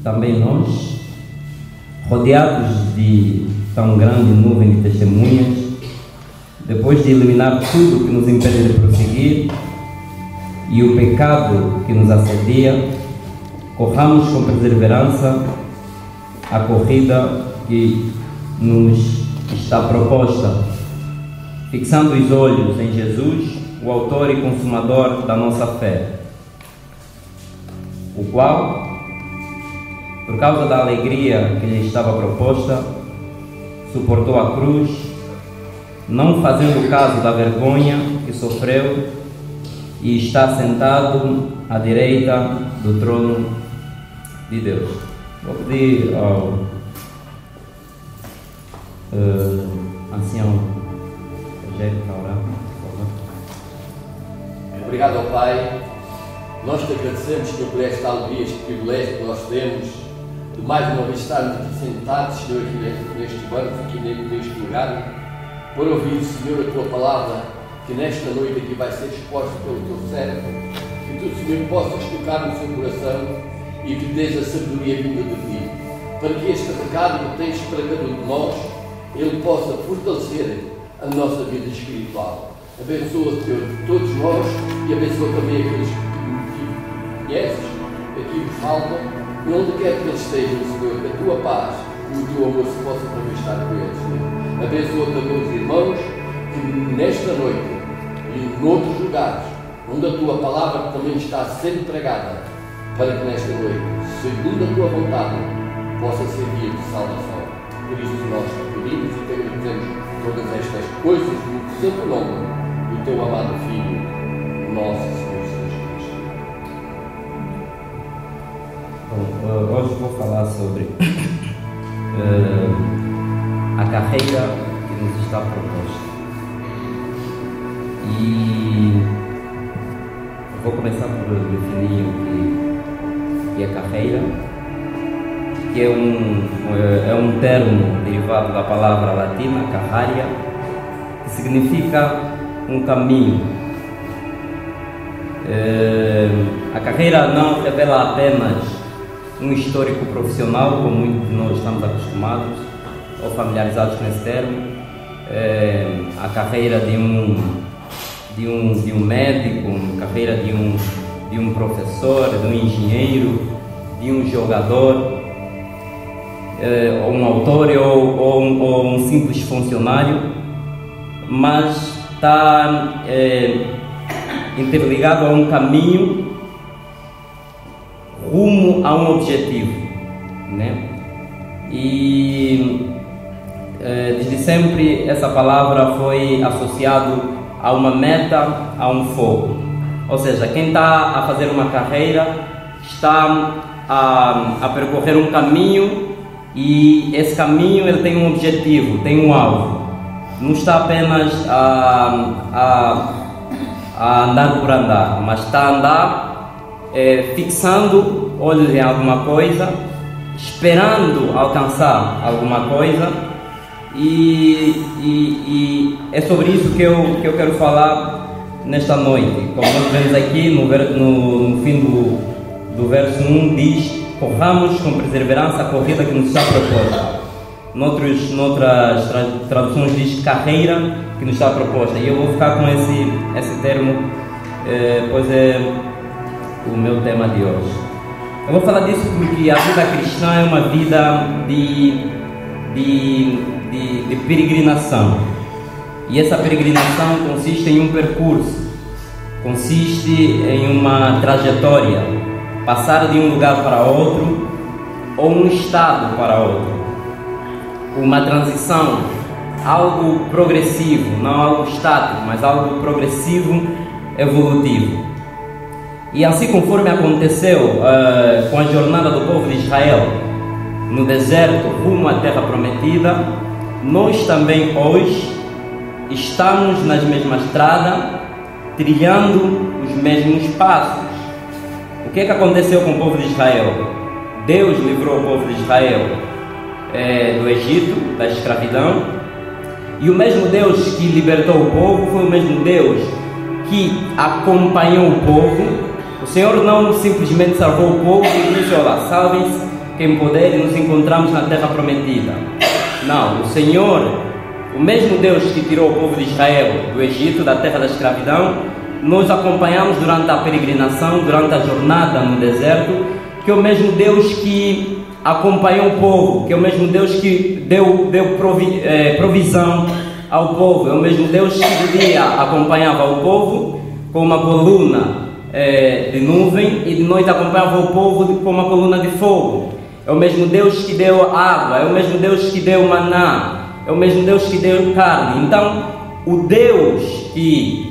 também nós, rodeados de tão grande nuvem de testemunhas, depois de eliminar tudo que nos impede de prosseguir e o pecado que nos assedia, corramos com perseverança a corrida que nos está proposta, fixando os olhos em Jesus, o autor e consumador da nossa fé, o qual, por causa da alegria que lhe estava proposta, suportou a cruz, não fazendo caso da vergonha que sofreu, e está sentado à direita do trono de Deus. Vou pedir ao ancião Rogério para orar, por favor. Obrigado ao Pai. Nós te agradecemos, Senhor, por esta alegria, este privilégio que nós temos de mais uma vez estarmos aqui sentados, Senhor, aqui neste banco, aqui neste lugar, por ouvir, Senhor, a tua palavra, que nesta noite aqui vai ser exposta pelo teu servo, que tu, Senhor, possas tocar no seu coração e que dês a sabedoria vinda de ti, para que este recado que tens para cada um de nós, ele possa fortalecer a nossa vida espiritual. Abençoa, Senhor, todos nós e abençoa também aqueles que conheces, aqui que faltam, e onde quer que eles estejam, Senhor, que a tua paz e o teu amor se possa também estar com eles, Senhor. Abençoa também os irmãos que nesta noite e em outros lugares, onde a tua palavra também está a ser entregada, para que nesta noite, segundo a tua vontade, possa ser dia de salvação. Por isso nós te pedimos e te agradecemos todas estas coisas no santo nome do teu amado Filho, nosso Senhor Jesus Cristo. Bom, hoje vou falar sobre a carreira que nos está proposta. E vou começar por definir o que é carreira, que é um termo derivado da palavra latina carraria, que significa um caminho. A carreira não revela apenas um histórico profissional, como muitos de nós estamos acostumados ou familiarizados com esse termo. A carreira de um médico, a carreira de um professor, de um engenheiro, de um jogador, ou um autor ou um simples funcionário, mas está interligado a um caminho rumo a um objetivo, né? E desde sempre essa palavra foi associado a uma meta, a um foco. Ou seja, quem está a fazer uma carreira está a percorrer um caminho, e esse caminho ele tem um objetivo, tem um alvo. Não está apenas a andar por andar, mas está a andar fixando olhos em alguma coisa, esperando alcançar alguma coisa, e é sobre isso que eu quero falar nesta noite. Como nós vemos aqui no fim do verso 1, diz: corramos com perseverança a corrida que nos está proposta. Noutras traduções diz carreira que nos está proposta, e eu vou ficar com esse termo, pois é o meu tema de hoje. Eu vou falar disso porque a vida cristã é uma vida de peregrinação, e essa peregrinação consiste em um percurso, consiste em uma trajetória, passar de um lugar para outro ou um estado para outro, uma transição, algo progressivo, não algo estático, mas algo progressivo, evolutivo. E assim conforme aconteceu com a jornada do povo de Israel no deserto rumo à terra prometida, nós também hoje estamos na mesma estrada, trilhando os mesmos passos. O que aconteceu com o povo de Israel? Deus livrou o povo de Israel do Egito, da escravidão, e o mesmo Deus que libertou o povo foi o mesmo Deus que acompanhou o povo. O Senhor não simplesmente salvou o povo e disse: olá, salvem-se, em poder e nos encontramos na terra prometida. Não, o Senhor, o mesmo Deus que tirou o povo de Israel do Egito, da terra da escravidão, nós acompanhamos durante a peregrinação, durante a jornada no deserto, que é o mesmo Deus que acompanhou o povo, que é o mesmo Deus que deu provisão ao povo, é o mesmo Deus que de dia acompanhava o povo com uma coluna de nuvem e de noite acompanhava o povo com uma coluna de fogo. É o mesmo Deus que deu água, é o mesmo Deus que deu maná, é o mesmo Deus que deu carne. Então, o Deus que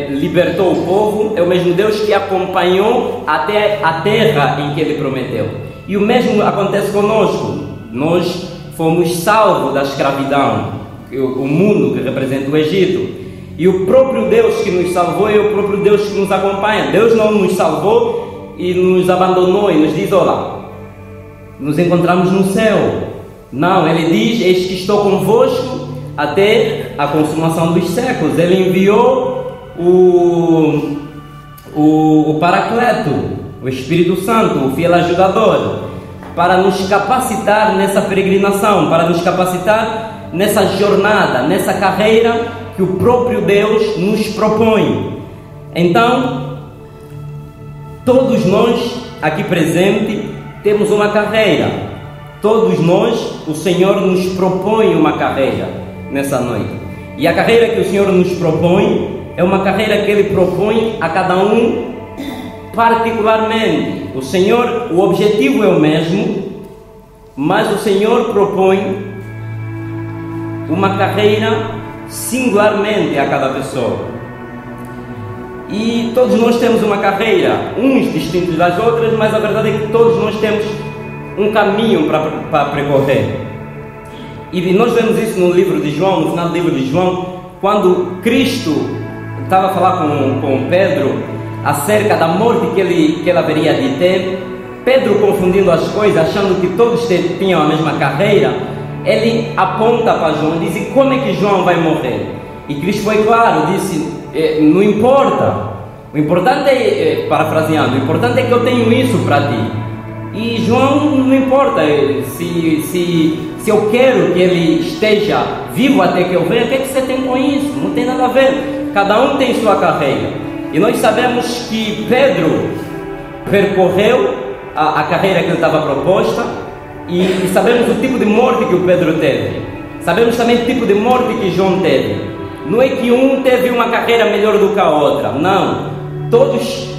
libertou o povo é o mesmo Deus que acompanhou até a terra em que Ele prometeu. E o mesmo acontece conosco. Nós fomos salvos da escravidão, o mundo que representa o Egito. E o próprio Deus que nos salvou é o próprio Deus que nos acompanha. Deus não nos salvou e nos abandonou e nos diz: olá, nos encontramos no céu. Não, Ele diz: eis que estou convosco até a consumação dos séculos. Ele enviou o Paracleto, o Espírito Santo, o fiel ajudador, para nos capacitar nessa peregrinação, para nos capacitar nessa jornada, nessa carreira que o próprio Deus nos propõe. Então, todos nós aqui presentes temos uma carreira. Todos nós, o Senhor nos propõe uma carreira nessa noite. E a carreira que o Senhor nos propõe é uma carreira que Ele propõe a cada um particularmente. O Senhor, o objetivo é o mesmo, mas o Senhor propõe uma carreira singularmente a cada pessoa. E todos nós temos uma carreira, uns distintos das outras, mas a verdade é que todos nós temos um caminho para percorrer. E nós vemos isso no livro de João, no final do livro de João, quando Cristo estava a falar com Pedro acerca da morte que ele haveria de ter. Pedro, confundindo as coisas, achando que todos tinham a mesma carreira, ele aponta para João e diz: e como é que João vai morrer? E Cristo foi claro, disse: não importa, o importante é, parafraseando, o importante é que eu tenho isso para ti. E João, não importa se eu quero que ele esteja vivo até que eu venha, o que é que você tem com isso? Não tem nada a ver, cada um tem sua carreira. E nós sabemos que Pedro percorreu a carreira que ele estava proposta, e sabemos o tipo de morte que o Pedro teve, sabemos também o tipo de morte que João teve. Não é que um teve uma carreira melhor do que a outra, não, todos,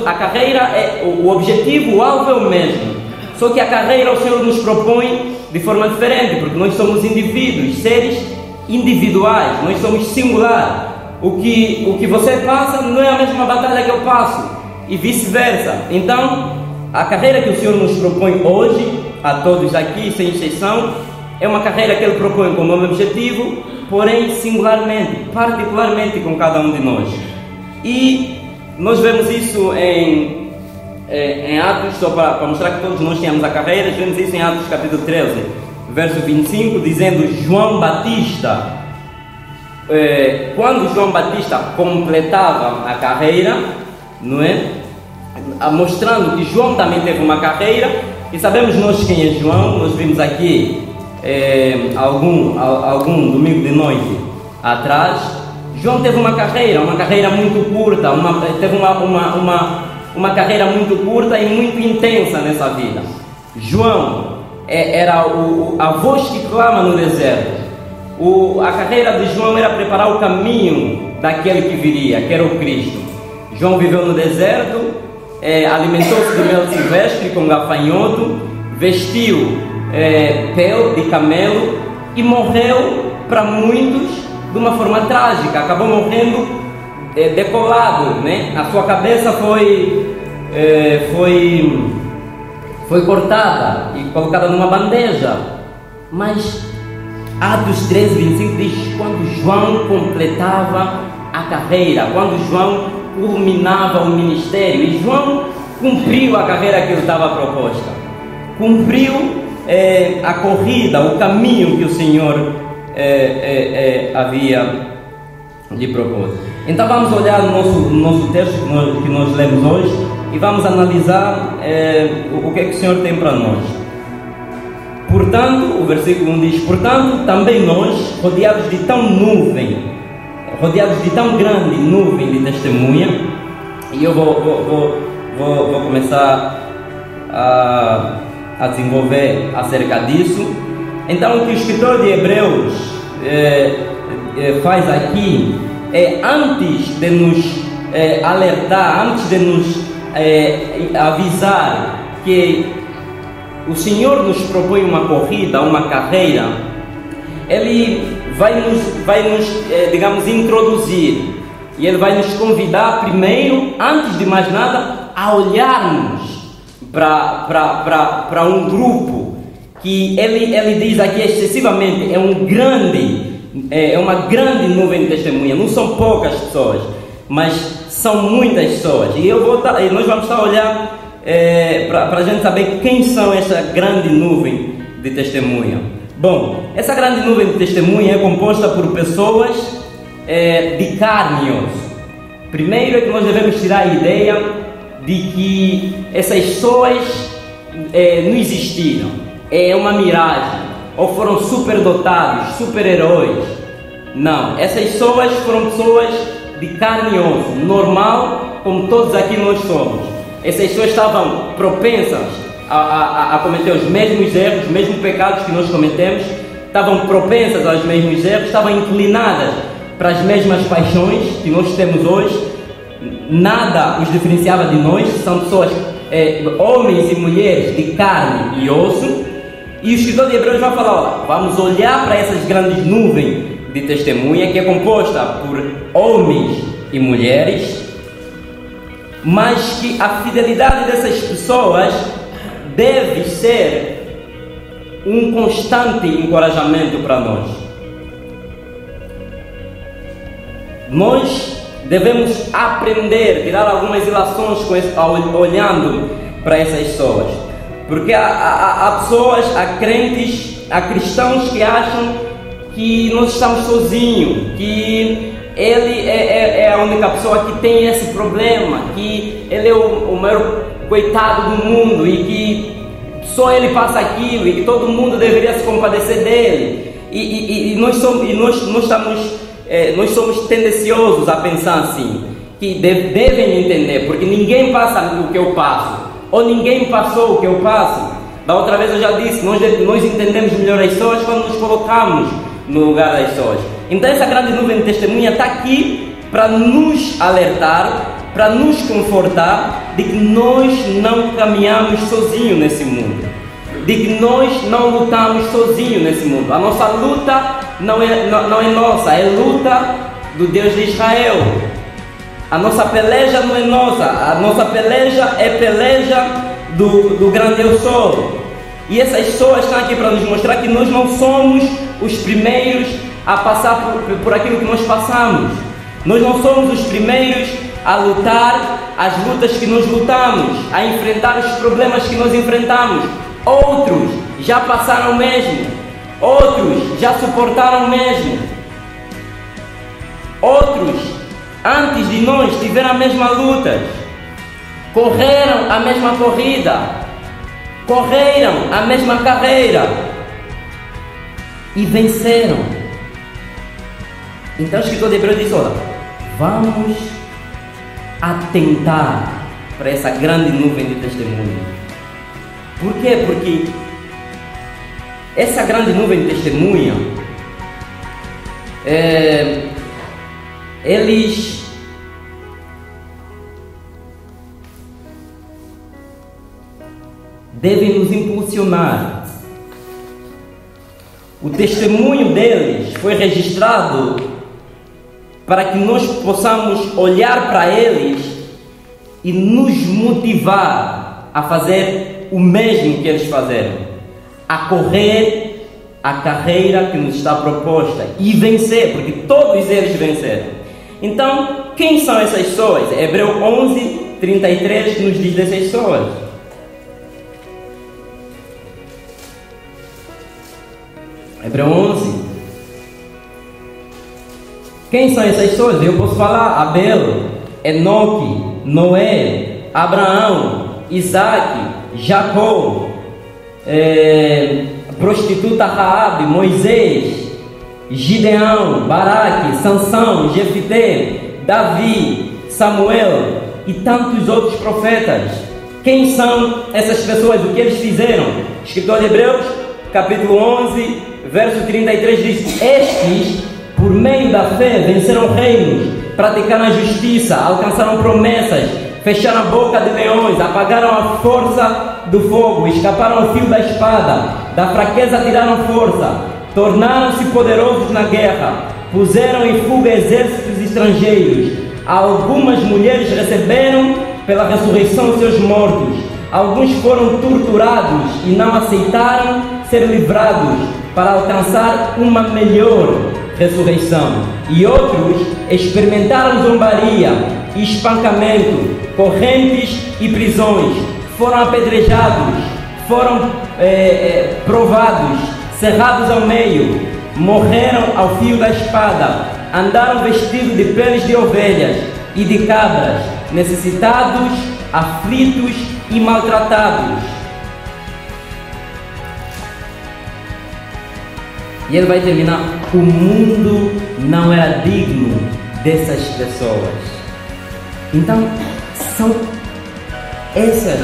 a carreira, o objetivo, o alvo é o mesmo, só que a carreira o Senhor nos propõe de forma diferente, porque nós somos indivíduos, seres individuais, nós somos singular. O que você passa não é a mesma batalha que eu passo, e vice-versa. Então, a carreira que o Senhor nos propõe hoje, a todos aqui, sem exceção, é uma carreira que Ele propõe como objetivo, porém singularmente, particularmente com cada um de nós. E nós vemos isso em Atos, só para mostrar que todos nós temos a carreira, vemos isso em Atos capítulo 13, verso 25, dizendo: João Batista, quando João Batista completava a carreira, não é? Mostrando que João também teve uma carreira, e sabemos nós quem é João. Nós vimos aqui algum domingo de noite atrás. João teve uma carreira muito curta, teve uma carreira muito curta e muito intensa nessa vida. João era a voz que clama no deserto. A carreira de João era preparar o caminho daquele que viria, que era o Cristo. João viveu no deserto, alimentou-se de mel silvestre com gafanhoto, vestiu pele de camelo e morreu para muitos de uma forma trágica. Acabou morrendo decolado, né? A sua cabeça foi cortada e colocada numa bandeja. Mas Atos 13, 25 diz: quando João completava a carreira, quando João culminava o ministério, e João cumpriu a carreira que ele estava proposta, cumpriu a corrida, o caminho que o Senhor havia lhe proposto. Então vamos olhar no nosso texto que nós lemos hoje, e e vamos analisar o que é que o Senhor tem para nós. Portanto, o versículo 1 diz: portanto, também nós, rodeados de tão grande nuvem de testemunha, e eu vou começar a desenvolver acerca disso. Então, o que o escritor de Hebreus faz aqui é, antes de nos alertar, antes de nos avisar que o Senhor nos propõe uma corrida, uma carreira, Ele vai nos digamos, introduzir, e Ele vai nos convidar primeiro, antes de mais nada, a olharmos para um grupo que ele diz aqui excessivamente, é uma grande nuvem de testemunha. Não são poucas pessoas, mas são muitas pessoas, e nós vamos estar a olhar para a gente saber quem são essa grande nuvem de testemunha. Bom, essa grande nuvem de testemunha é composta por pessoas de carne e osso. Primeiro é que nós devemos tirar a ideia de que essas pessoas não existiram, é uma miragem, ou foram superdotados, super-heróis. Não, essas pessoas foram pessoas de carne e osso, normal, como todos aqui nós somos. Essas pessoas estavam propensas a cometer os mesmos erros, os mesmos pecados que nós cometemos, estavam propensas aos mesmos erros, estavam inclinadas para as mesmas paixões que nós temos hoje. Nada os diferenciava de nós, são pessoas, homens e mulheres de carne e osso. E o escritor de Hebreus vai falar: vamos olhar para essas grandes nuvens de testemunha, que é composta por homens e mulheres, mas que a fidelidade dessas pessoas deve ser um constante encorajamento para nós. Nós devemos aprender, tirar algumas ilações olhando para essas pessoas, porque há pessoas, há crentes, há cristãos que acham que nós estamos sozinhos, que ele é a única pessoa que tem esse problema, que ele é o maior coitado do mundo e que só ele passa aquilo e que todo mundo deveria se compadecer dele. E nós somos tendenciosos a pensar assim, que devem entender, porque ninguém passa o que eu passo, ou ninguém passou o que eu passo. Da outra vez eu já disse, nós entendemos melhor as pessoas quando nos colocamos no lugar das pessoas. Então essa grande nuvem de testemunha está aqui para nos alertar, para nos confortar de que nós não caminhamos sozinhos nesse mundo, de que nós não lutamos sozinhos nesse mundo. A nossa luta não é nossa, é luta do Deus de Israel. A nossa peleja não é nossa, a nossa peleja é peleja do grande eu sou. E essas pessoas estão aqui para nos mostrar que nós não somos os primeiros a passar por aquilo que nós passamos. Nós não somos os primeiros a lutar as lutas que nós lutamos, a enfrentar os problemas que nós enfrentamos. Outros já passaram mesmo, outros já suportaram mesmo, outros antes de nós tiveram a mesma luta, correram a mesma corrida, correram a mesma carreira e venceram. Então o escritor de Hebreus diz: olha, vamos atentar para essa grande nuvem de testemunha. Por quê? Porque essa grande nuvem de testemunha, eles devem nos impulsionar. O testemunho deles foi registrado para que nós possamos olhar para eles e nos motivar a fazer o mesmo que eles fizeram, a correr a carreira que nos está proposta e vencer, porque todos eles venceram. Então, quem são essas pessoas? Hebreus 11:33 nos diz dessas pessoas. Hebreus 11. Quem são essas pessoas? Eu posso falar: Abel, Enoque, Noé, Abraão, Isaac, Jacó, prostituta Raabe, Moisés, Gideão, Baraque, Sansão, Jefité, Davi, Samuel e tantos outros profetas. Quem são essas pessoas? O que eles fizeram? O escritor de Hebreus, capítulo 11, verso 33 diz: estes, por meio da fé, venceram reinos, praticaram a justiça, alcançaram promessas, fecharam a boca de leões, apagaram a força do fogo, escaparam ao fio da espada, da fraqueza tiraram força, tornaram-se poderosos na guerra, puseram em fuga exércitos estrangeiros. Algumas mulheres receberam pela ressurreição seus mortos, alguns foram torturados e não aceitaram ser livrados para alcançar uma melhor ressurreição, e outros experimentaram zombaria, espancamento, correntes e prisões, foram apedrejados, foram provados, cerrados ao meio, morreram ao fio da espada, andaram vestidos de peles de ovelhas e de cabras, necessitados, aflitos e maltratados. E ele vai terminar: o mundo não era digno dessas pessoas. Então, são essas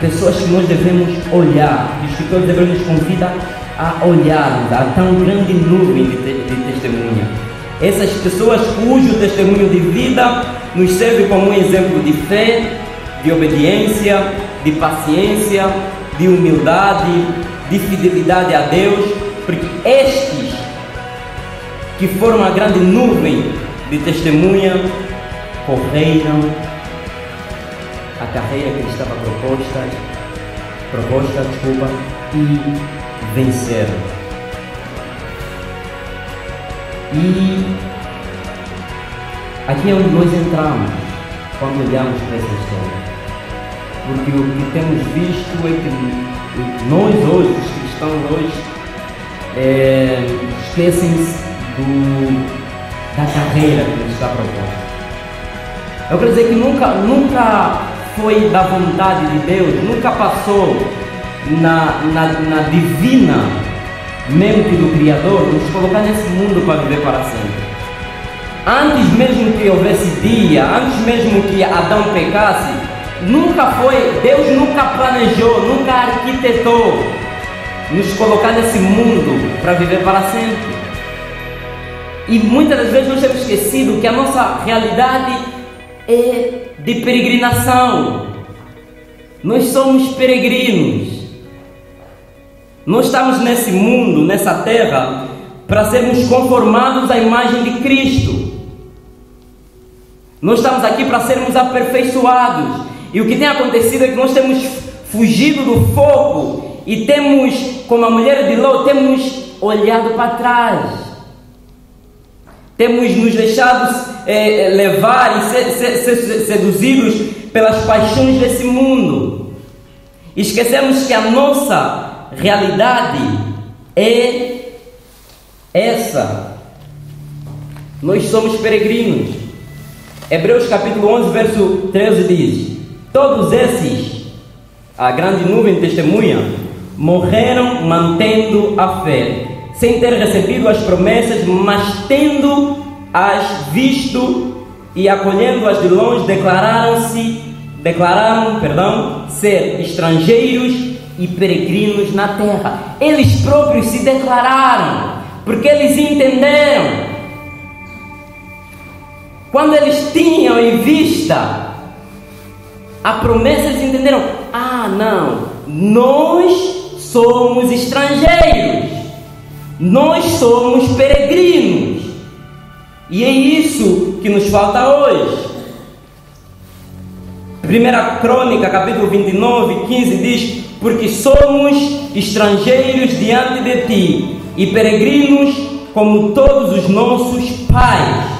pessoas que nós devemos olhar, que o escritor de Hebreus nos convida a olharmos, a tão grande nuvem de testemunha. Essas pessoas cujo testemunho de vida nos serve como um exemplo de fé, de obediência, de paciência, de humildade, de fidelidade a Deus, porque estes que foram a grande nuvem de testemunha correram a carreira que lhes estava proposta, e venceram. E aqui é onde nós entramos quando olhamos para essa história, porque o que temos visto é que nós hoje, os cristãos hoje, esquecem-se da carreira que lhes está proposta. Eu quero dizer que nunca foi da vontade de Deus, nunca passou na divina mente do Criador nos colocar nesse mundo para viver para sempre. Antes mesmo que houvesse dia, antes mesmo que Adão pecasse, Deus nunca planejou, nunca arquitetou nos colocar nesse mundo para viver para sempre. E muitas das vezes nós temos esquecido que a nossa realidade é de peregrinação. Nós somos peregrinos. Nós estamos nesse mundo, nessa terra, para sermos conformados à imagem de Cristo. Nós estamos aqui para sermos aperfeiçoados. E o que tem acontecido é que nós temos fugido do fogo e temos, como a mulher de Ló, temos olhado para trás. Temos nos deixado levar e ser seduzidos pelas paixões desse mundo. Esquecemos que a nossa realidade é essa. Nós somos peregrinos. Hebreus capítulo 11, verso 13 diz: todos esses, a grande nuvem de testemunha, morreram mantendo a fé, sem ter recebido as promessas, mas tendo-as visto e acolhendo-as de longe, declararam ser estrangeiros e peregrinos na terra. Eles próprios se declararam, porque eles entenderam. Quando eles tinham em vista a promessa, eles entenderam: não, nós somos estrangeiros, nós somos peregrinos. E é isso que nos falta hoje. 1 Crônica, capítulo 29, 15 diz: porque somos estrangeiros diante de ti e peregrinos como todos os nossos pais.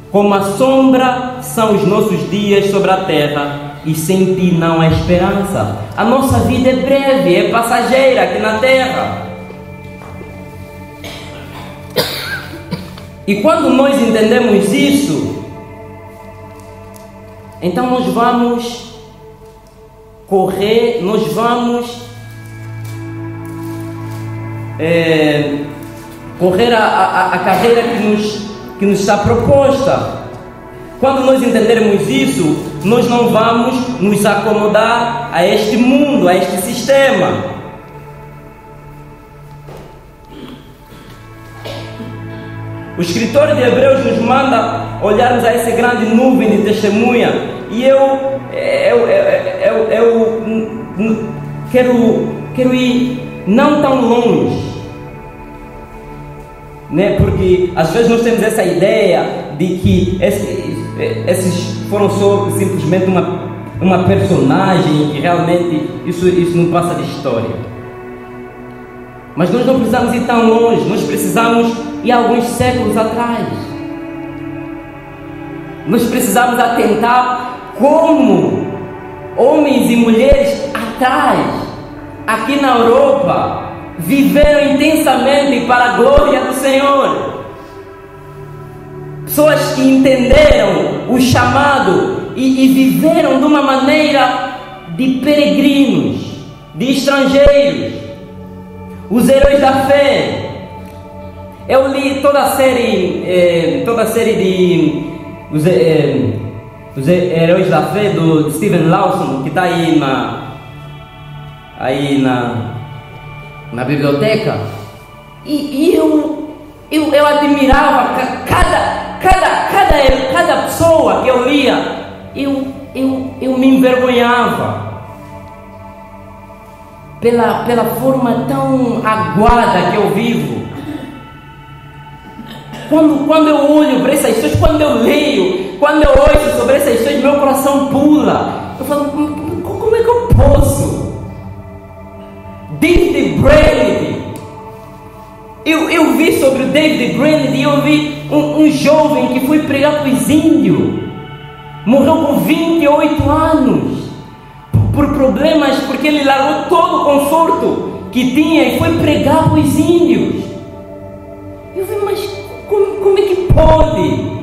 Como a sombra são os nossos dias sobre a terra, e sem ti não há esperança. A nossa vida é breve, é passageira aqui na terra. E quando nós entendemos isso, Então nós vamos correr, nós vamos correr a carreira que nos está proposta. Quando nós entendermos isso, nós não vamos nos acomodar a este mundo, a este sistema. O escritor de Hebreus nos manda olharmos a essa grande nuvem de testemunha. E eu quero ir não tão longe, né? Porque às vezes nós temos essa ideia de que esses foram só simplesmente uma personagem, que realmente isso não passa de história. Mas nós não precisamos ir tão longe, nós precisamos ir alguns séculos atrás. Nós precisamos atentar como homens e mulheres atrás, aqui na Europa, viveram intensamente para a glória do Senhor. Pessoas que entenderam o chamado e viveram de uma maneira de peregrinos, de estrangeiros. Os heróis da fé. Eu li toda a série de os heróis da fé do Steven Lawson, que está aí na biblioteca. E eu admirava cada pessoa que eu lia. Eu me envergonhava pela forma tão aguada que eu vivo. Quando eu olho para essas histórias, quando eu leio, quando eu ouço sobre essas histórias, meu coração pula. Eu falo, como é que eu posso? David Brainerd. Eu vi sobre o David Brainerd e eu vi um jovem que foi pregar para os índios. Morreu com 28 anos. Por problemas, porque ele largou todo o conforto que tinha e foi pregar para os índios. Eu vi, mas como é que pode?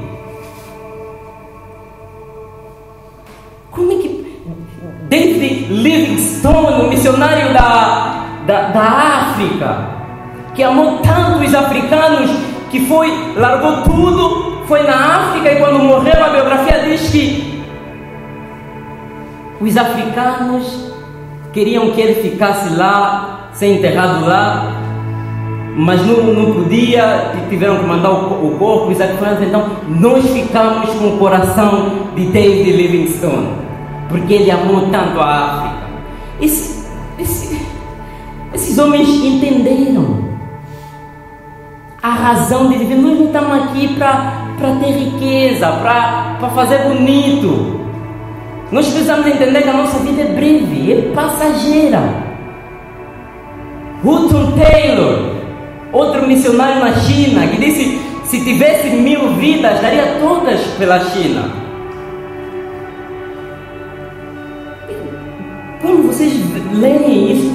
Como é que David Livingstone, o missionário da África, que amou tanto os africanos, que largou tudo, foi na África, e quando morreu, a biografia diz que os africanos queriam que ele ficasse lá, ser enterrado lá, mas não podia, tiveram que mandar o corpo. Os africanos, então, nós ficamos com o coração de David Livingstone, porque ele amou tanto a África. Esses homens entenderam a razão de viver. Nós não estamos aqui para ter riqueza, para fazer bonito. Nós precisamos entender que a nossa vida é breve, é passageira. Hudson Taylor, outro missionário na China, que disse: se tivesse 1000 vidas, daria todas pela China. Quando vocês leem isso,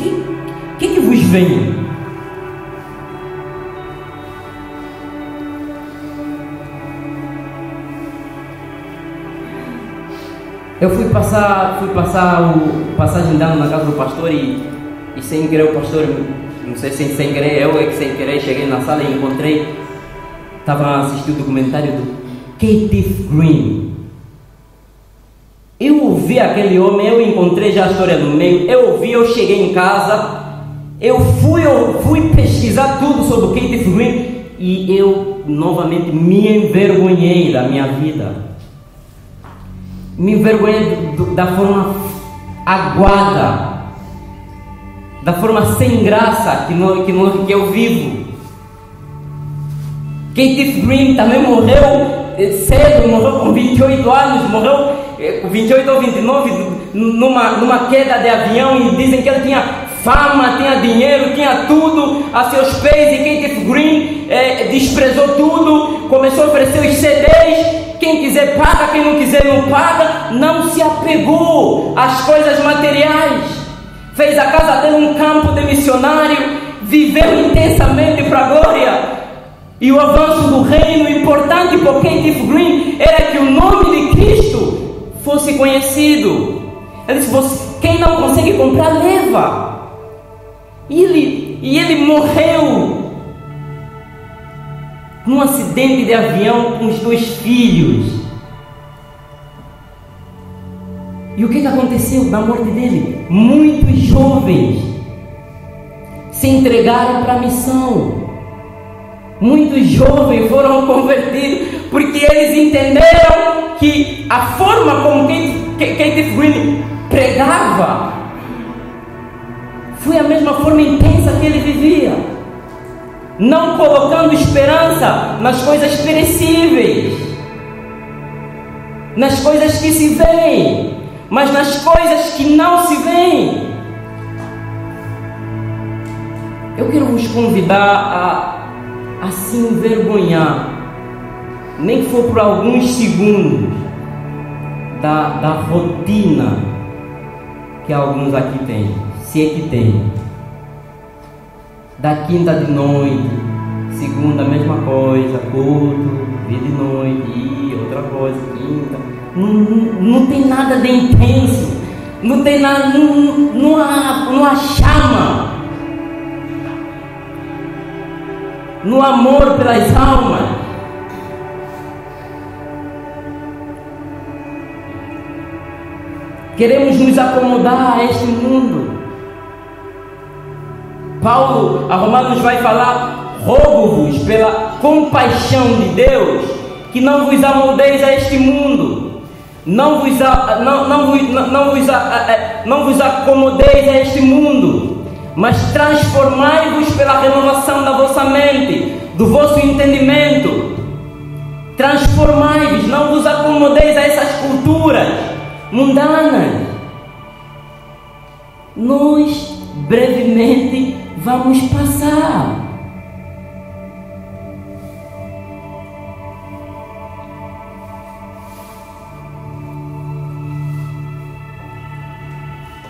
o que vos vem? Eu fui passar passagem de ano na casa do pastor e sem querer o pastor, não sei se sem querer, eu é que sem querer cheguei na sala e encontrei, estava assistindo o documentário do Keith Green. Eu ouvi aquele homem, eu encontrei já a história no meio, eu cheguei em casa, eu fui pesquisar tudo sobre o Keith Green e eu novamente me envergonhei da minha vida. Me envergonhei da forma aguada, da forma sem graça que eu vivo. Keith Green também morreu cedo, morreu com 28 anos, morreu com 28 ou 29 numa queda de avião, e dizem que ele tinha fama, tinha dinheiro, tinha tudo a seus pés, e Keith Green desprezou tudo, começou a oferecer os CDs. Quem quiser paga, quem não quiser não paga. Não se apegou às coisas materiais. Fez a casa dele um campo de missionário. Viveu intensamente para a glória e o avanço do reino. Importante para Keith Green era que o nome de Cristo fosse conhecido. Ele disse: quem não consegue comprar, leva. E ele morreu num acidente de avião com os 2 filhos. E o que aconteceu na morte dele? Muitos jovens se entregaram para a missão. Muitos jovens foram convertidos porque eles entenderam que a forma como Keith Green pregava foi a mesma forma intensa que ele vivia, não colocando esperança nas coisas perecíveis, nas coisas que se veem, mas nas coisas que não se veem. Eu quero vos convidar a se envergonhar, nem que for por alguns segundos, da rotina que alguns aqui têm, se é que tem. Da quinta de noite, segunda a mesma coisa, culto, dia de noite, e outra coisa, quinta. Não tem nada de intenso, não tem nada, não há chama no amor pelas almas. Queremos nos acomodar a este mundo. Paulo a Romanos vai falar: rogo-vos pela compaixão de Deus que não vos amoldeis a este mundo, não vos acomodeis a este mundo, mas transformai-vos pela renovação da vossa mente, do vosso entendimento. Transformai-vos, não vos acomodeis a essas culturas mundanas. Nós brevemente vamos passar.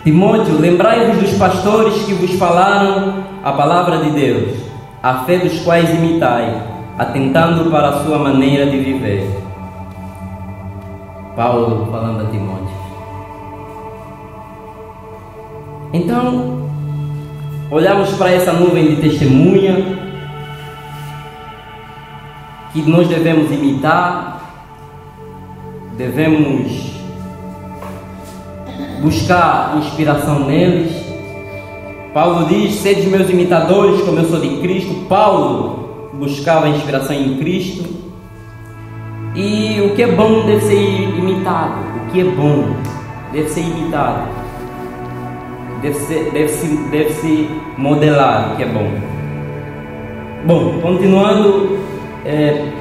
Timóteo, lembrai-vos dos pastores que vos falaram a palavra de Deus, a fé dos quais imitai, atentando para a sua maneira de viver. Paulo falando a Timóteo. Então, olhamos para essa nuvem de testemunha que nós devemos imitar, devemos buscar inspiração neles. Paulo diz: sede meus imitadores, como eu sou de Cristo. Paulo buscava inspiração em Cristo. E o que é bom deve ser imitado. O que é bom deve ser imitado. Deve se modelar o que é bom. Bom, continuando.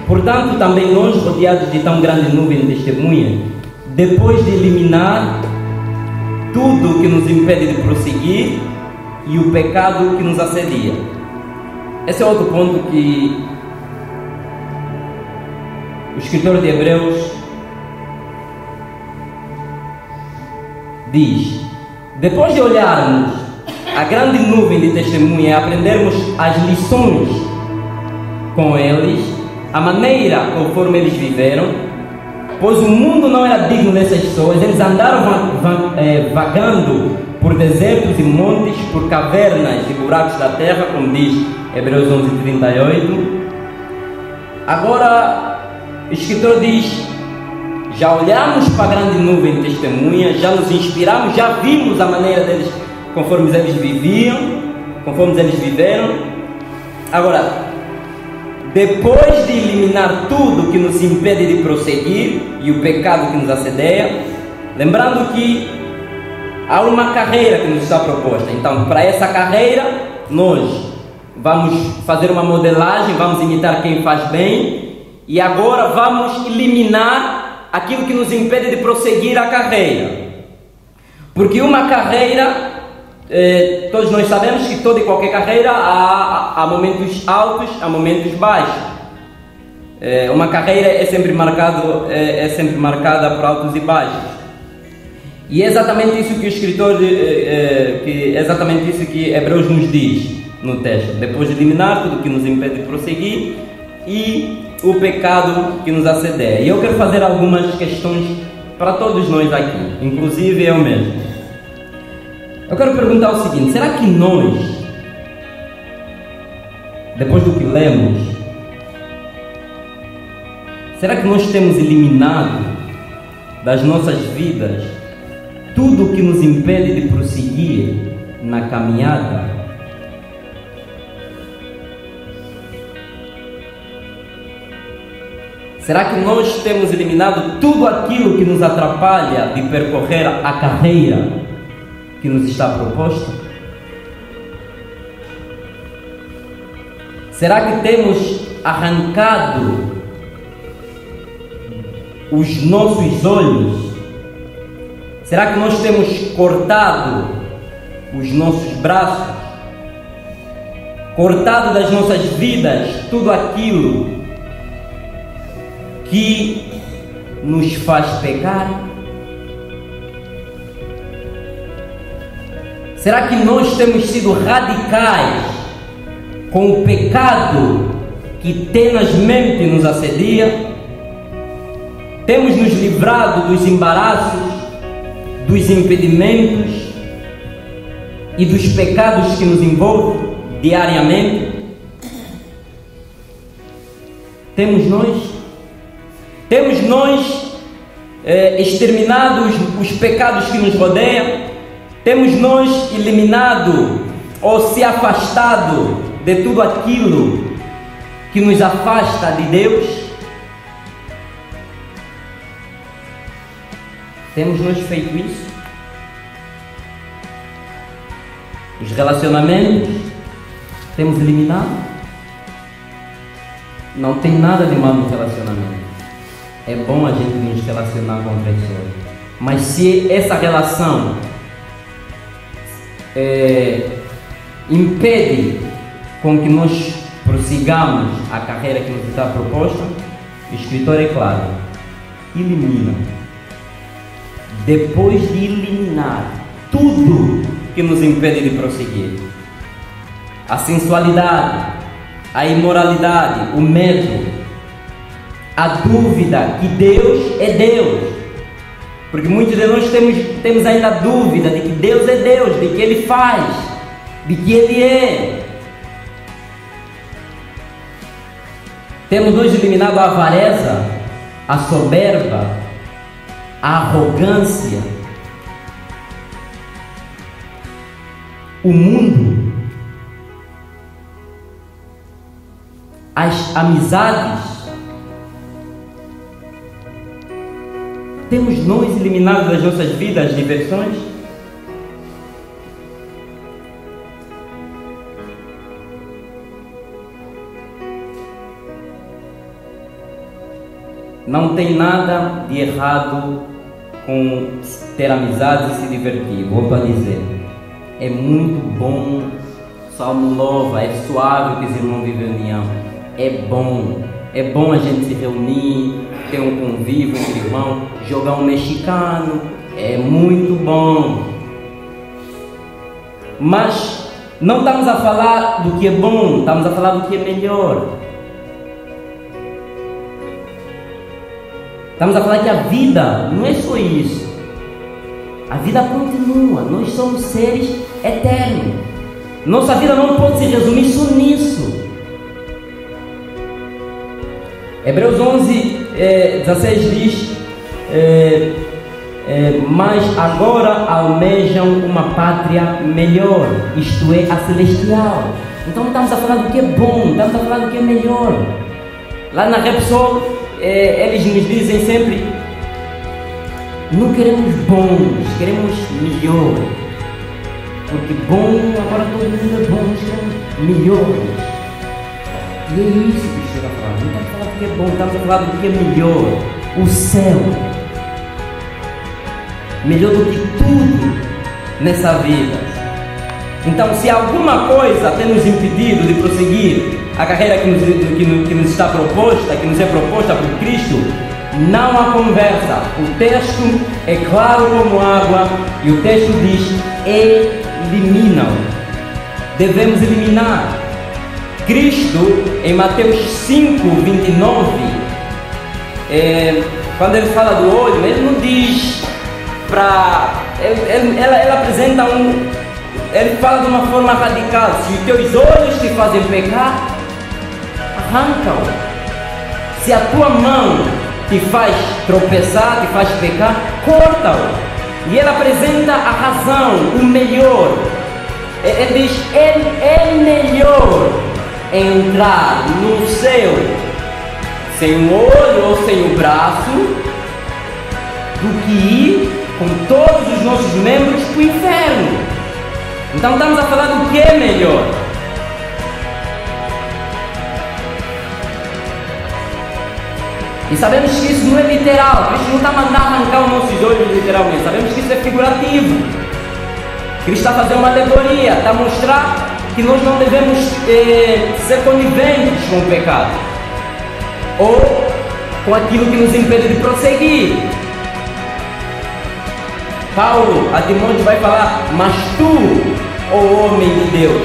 Portanto, também nós, rodeados de tão grande nuvem de testemunha, depois de eliminar tudo o que nos impede de prosseguir e o pecado que nos assedia. Esse é outro ponto que o escritor de Hebreus diz: depois de olharmos a grande nuvem de testemunha e aprendermos as lições com eles, a maneira conforme eles viveram, pois o mundo não era digno dessas pessoas, eles andaram vagando por desertos e montes, por cavernas e buracos da terra, como diz Hebreus 11:38. Agora, o escritor diz: já olhamos para a grande nuvem de testemunha, já nos inspiramos, já vimos a maneira deles, conforme eles viviam, conforme eles viveram. Agora, depois de eliminar tudo que nos impede de prosseguir e o pecado que nos assedia, lembrando que há uma carreira que nos está proposta. Então, para essa carreira, nós vamos fazer uma modelagem, vamos imitar quem faz bem, e agora vamos eliminar aquilo que nos impede de prosseguir a carreira. Porque uma carreira, todos nós sabemos que toda e qualquer carreira há momentos altos, há momentos baixos. Uma carreira é sempre marcada por altos e baixos. E é exatamente isso que o escritor, exatamente isso que Hebreus nos diz no texto. Depois de eliminar tudo que nos impede de prosseguir e o pecado que nos assedia. E eu quero fazer algumas questões para todos nós aqui, inclusive eu mesmo. Eu quero perguntar o seguinte: será que nós, depois do que lemos, será que nós temos eliminado das nossas vidas tudo o que nos impede de prosseguir na caminhada? Será que nós temos eliminado tudo aquilo que nos atrapalha de percorrer a carreira que nos está proposta? Será que temos arrancado os nossos olhos? Será que nós temos cortado os nossos braços? Cortado das nossas vidas tudo aquilo que nos faz pecar? Será que nós temos sido radicais com o pecado que tenazmente nos assedia? Temos nos livrado dos embaraços, dos impedimentos e dos pecados que nos envolvem diariamente? Temos nós exterminado os pecados que nos rodeiam? Temos nós eliminado ou se afastado de tudo aquilo que nos afasta de Deus? Temos nós feito isso? Os relacionamentos temos eliminado? Não tem nada de mal no relacionamento. É bom a gente nos relacionar com pessoas, mas se essa relação impede com que nós prossigamos a carreira que nos está proposta, o escritor é claro: elimina. Depois de eliminar tudo que nos impede de prosseguir, a sensualidade, a imoralidade, o medo, a dúvida que Deus é Deus, porque muitos de nós temos ainda a dúvida de que Deus é Deus, de que Ele faz, de que Ele é. Temos nós eliminado a avareza, a soberba, a arrogância, o mundo, as amizades. Temos nós eliminado das nossas vidas as diversões? Não tem nada de errado com ter amizade e se divertir. Volto a dizer, é muito bom. O Salmo louva, é suave que os irmãos vivem em união. É bom a gente se reunir, ter um convívio entre irmãos, jogar um mexicano, é muito bom. Mas não estamos a falar do que é bom, estamos a falar do que é melhor. Estamos a falar que a vida não é só isso. A vida continua, nós somos seres eternos. Nossa vida não pode se resumir só nisso. Hebreus 11:16 diz: mas agora almejam uma pátria melhor, isto é, a celestial. Então não estamos a falar do que é bom, estamos a falar do que é melhor. Lá na Repsol, eles nos dizem sempre: não queremos bons, queremos melhor. Porque bom, agora todo mundo é bom, nós queremos melhor. E é isso que o Senhor está falando. Não estamos a falar do que é bom, estamos a falar do que é melhor. O céu. Melhor do que tudo nessa vida. Então, se alguma coisa tem nos impedido de prosseguir a carreira que nos está proposta, que nos é proposta por Cristo, não há conversa. O texto é claro como água e o texto diz: eliminam. Devemos eliminar. Cristo, em Mateus 5:29, quando ele fala do olho, ele não diz para... Ela apresenta ele fala de uma forma radical. Se os teus olhos te fazem pecar, arranca-o. Se a tua mão te faz tropeçar, te faz pecar, corta-o. E ela apresenta a razão, o melhor. Ele diz, é melhor entrar no céu sem um olho ou sem o braço do que ir com todos os nossos membros para o inferno. Então estamos a falar do que é melhor. E sabemos que isso não é literal. Cristo não está mandando arrancar os nossos olhos literalmente. Sabemos que isso é figurativo. Cristo está fazendo uma alegoria, está a mostrar que nós não devemos ser coniventes com o pecado ou com aquilo que nos impede de prosseguir. Paulo a Timóteo vai falar: mas tu, ó homem de Deus,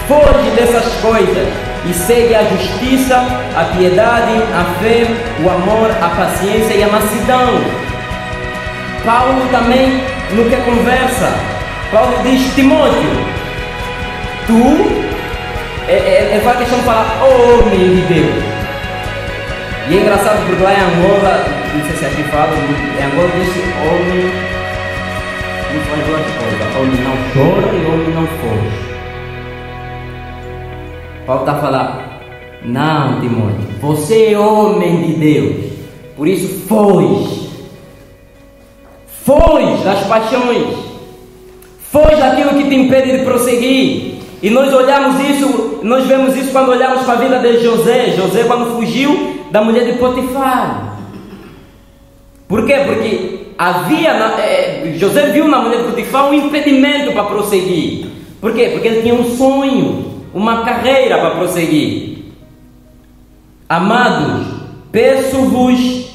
foge dessas coisas e segue a justiça, a piedade, a fé, o amor, a paciência e a mansidão. Paulo também, no que conversa, Paulo diz: Timóteo, tu, ele faz questão de falar, ó homem de Deus. E é engraçado porque lá em Angola, não sei se aqui fala, em Angola diz homem, não faz duas coisas, homem não chora e homem não foge. Paulo está a falar: não, Timóteo, você é homem de Deus, por isso foge das paixões, foge daquilo que te impede de prosseguir. E nós olhamos isso, nós vemos isso quando olhamos para a vida de José. José, quando fugiu da mulher de Potifar. Por quê? Porque José viu na mulher de Potifar um impedimento para prosseguir. Por quê? Porque ele tinha um sonho, uma carreira para prosseguir. Amados, peço-vos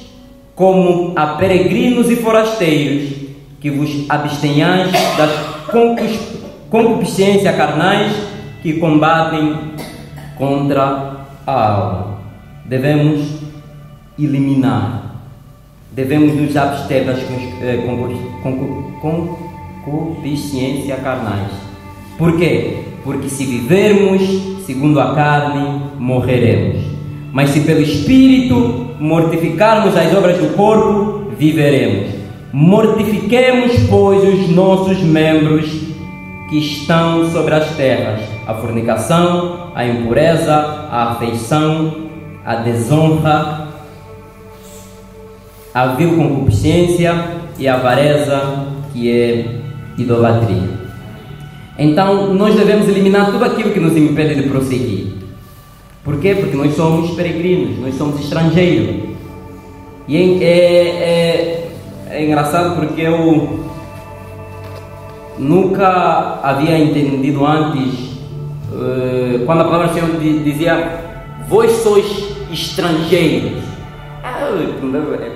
como a peregrinos e forasteiros que vos abstenhais das concupiscências carnais que combatem contra a alma. Devemos eliminar, devemos nos abster das concupiscências carnais. Por quê? Porque se vivermos segundo a carne, morreremos. Mas se pelo Espírito mortificarmos as obras do corpo, viveremos. Mortifiquemos, pois, os nossos membros que estão sobre as terras: a fornicação, a impureza, a afeição, a desonra, a vil concupiscência e a avareza, que é idolatria. Então, nós devemos eliminar tudo aquilo que nos impede de prosseguir. Por quê? Porque nós somos peregrinos, nós somos estrangeiros. E é engraçado porque eu nunca havia entendido antes, quando a palavra do Senhor dizia: vós sois estrangeiros.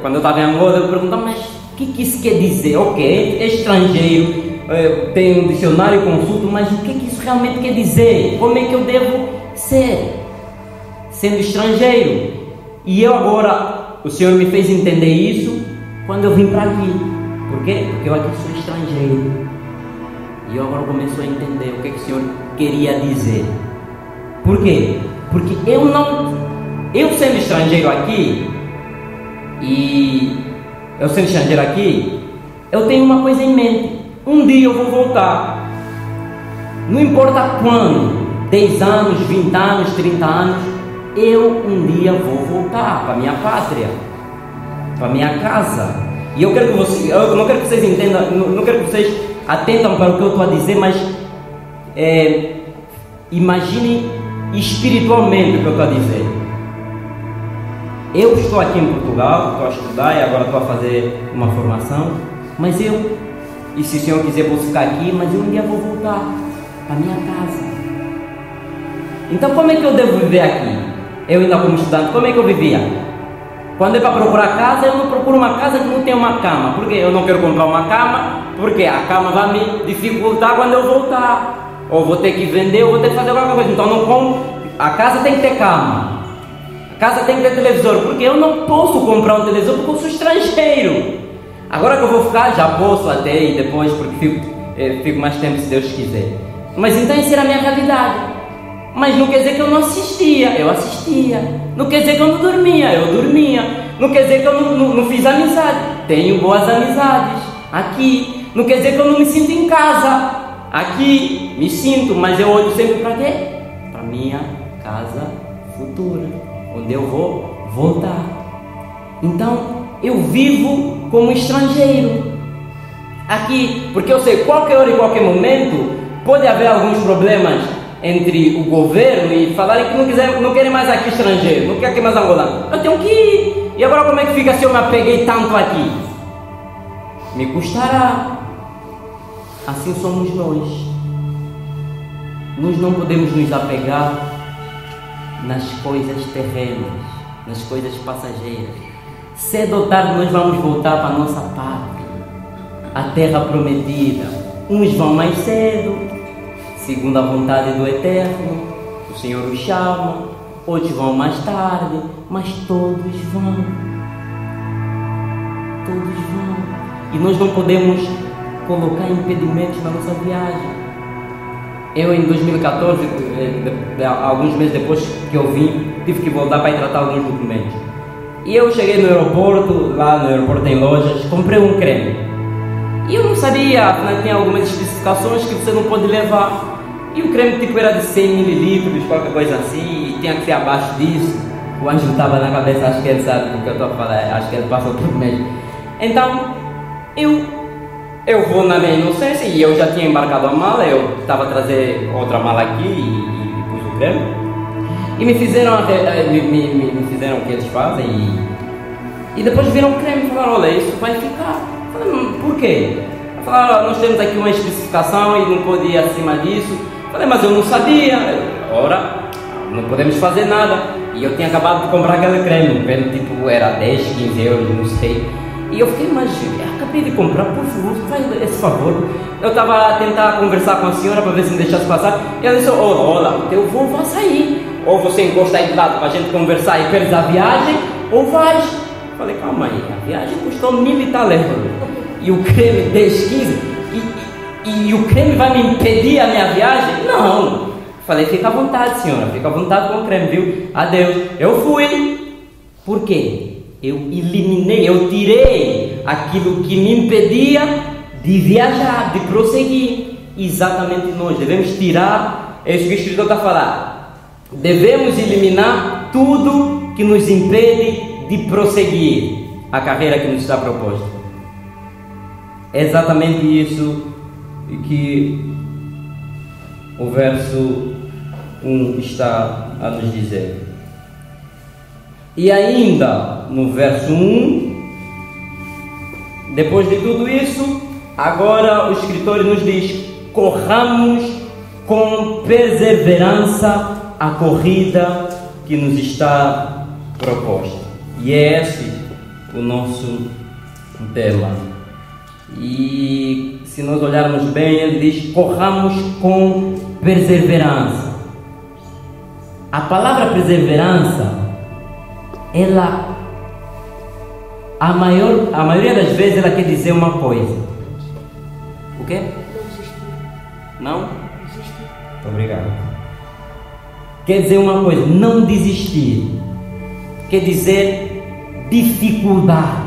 Quando eu estava em Angola, eu perguntava: mas o que isso quer dizer? Ok, é estrangeiro. Tenho um dicionário, consulto, mas o que isso realmente quer dizer? Como é que eu devo ser sendo estrangeiro? E eu agora, o Senhor me fez entender isso quando eu vim para aqui. Por quê? Porque eu aqui sou estrangeiro. E eu agora começo a entender o que o Senhor queria dizer. Por quê? Porque eu sendo estrangeiro aqui, eu tenho uma coisa em mente: um dia eu vou voltar. Não importa quando, 10 anos, 20 anos, 30 anos, eu um dia vou voltar para a minha pátria, para a minha casa. E eu não quero que vocês entendam, não quero que vocês atentam para o que eu estou a dizer, mas imaginem espiritualmente o que eu estou a dizer. Eu estou aqui em Portugal, estou a estudar e agora estou a fazer uma formação, mas e se o Senhor quiser, vou ficar aqui, mas eu um dia vou voltar para a minha casa. Então, como é que eu devo viver aqui? Eu ainda como estudante, como é que eu vivia? Quando é para procurar casa, eu não procuro uma casa que não tem uma cama. Por quê? Eu não quero comprar uma cama, porque a cama vai me dificultar quando eu voltar. Ou vou ter que vender, ou vou ter que fazer alguma coisa. Então, não compro. A casa tem que ter cama. A casa tem que ter televisor, porque eu não posso comprar um televisor porque eu sou estrangeiro. Agora que eu vou ficar, já posso até e depois, porque fico mais tempo se Deus quiser. Mas então isso era a minha realidade. Mas não quer dizer que eu não assistia, eu assistia. Não quer dizer que eu não dormia, eu dormia. Não quer dizer que eu não fiz amizade, tenho boas amizades aqui. Não quer dizer que eu não me sinto em casa, aqui me sinto, mas eu olho sempre para quê? Para minha casa futura, onde eu vou voltar. Então eu vivo como estrangeiro aqui, porque eu sei qualquer hora e qualquer momento pode haver alguns problemas entre o governo e falarem que não querem mais aqui estrangeiro, não querem mais angolano. Eu tenho que ir. E agora como é que fica se eu me apeguei tanto aqui? Me custará. Assim somos nós. Nós não podemos nos apegar nas coisas terrenas, nas coisas passageiras. Cedo ou tarde nós vamos voltar para a nossa pátria, a terra prometida. Uns vão mais cedo, segundo a vontade do Eterno, o Senhor os chama. Outros vão mais tarde, mas todos vão. Todos vão. E nós não podemos colocar impedimentos na nossa viagem. Eu em 2014, alguns meses depois que eu vim, tive que voltar para ir tratar alguns documentos. E eu cheguei no aeroporto, lá no aeroporto tem lojas, comprei um creme. E eu não sabia, afinal tinha algumas especificações que você não pode levar. E o creme tipo era de 100 ml, qualquer coisa assim, e tinha que ser abaixo disso. O Ângelo estava na cabeça, acho que ele sabe do que eu estou a falar, acho que ele passou por mesmo. Então, eu vou na minha inocência, e eu já tinha embarcado a mala, eu estava a trazer outra mala aqui e pus o creme. E me fizeram o que eles fazem, e depois viram o creme e falaram, olha, isso vai ficar. Eu falei, por quê? Falaram, nós temos aqui uma especificação e não pode ir acima disso. Falei, mas eu não sabia. Ora, não podemos fazer nada. E eu tinha acabado de comprar aquele creme. O creme tipo era 10, 15 euros, não sei. E eu fiquei, mas eu acabei de comprar, por favor, faz esse favor. Eu estava a tentar conversar com a senhora para ver se me deixasse passar. E ela disse, olha, o teu voo vai sair. Ou você encosta aí do lado para a gente conversar e perdes a viagem, ou vais. Falei, calma aí, a viagem custou 1000 e tal euros. E o creme 10, 15, e o creme vai me impedir a minha viagem? Não. Falei, fica à vontade, senhora, fica à vontade com o creme, viu? Adeus. Eu fui. Por quê? Eu eliminei, eu tirei aquilo que me impedia de viajar, de prosseguir. Exatamente nós devemos tirar, é isso que o escritor está a falar. Devemos eliminar tudo que nos impede de prosseguir a carreira que nos está proposta. É exatamente isso que o verso 1 está a nos dizer. E ainda no verso 1, depois de tudo isso, agora o escritor nos diz: corramos com perseverança a corrida que nos está proposta. E é esse o nosso tema. E se nós olharmos bem, ele diz: corramos com perseverança. A palavra perseverança, ela, a maioria das vezes, ela quer dizer uma coisa. O quê? Não? Muito obrigado. Quer dizer uma coisa, não desistir. Quer dizer dificuldade.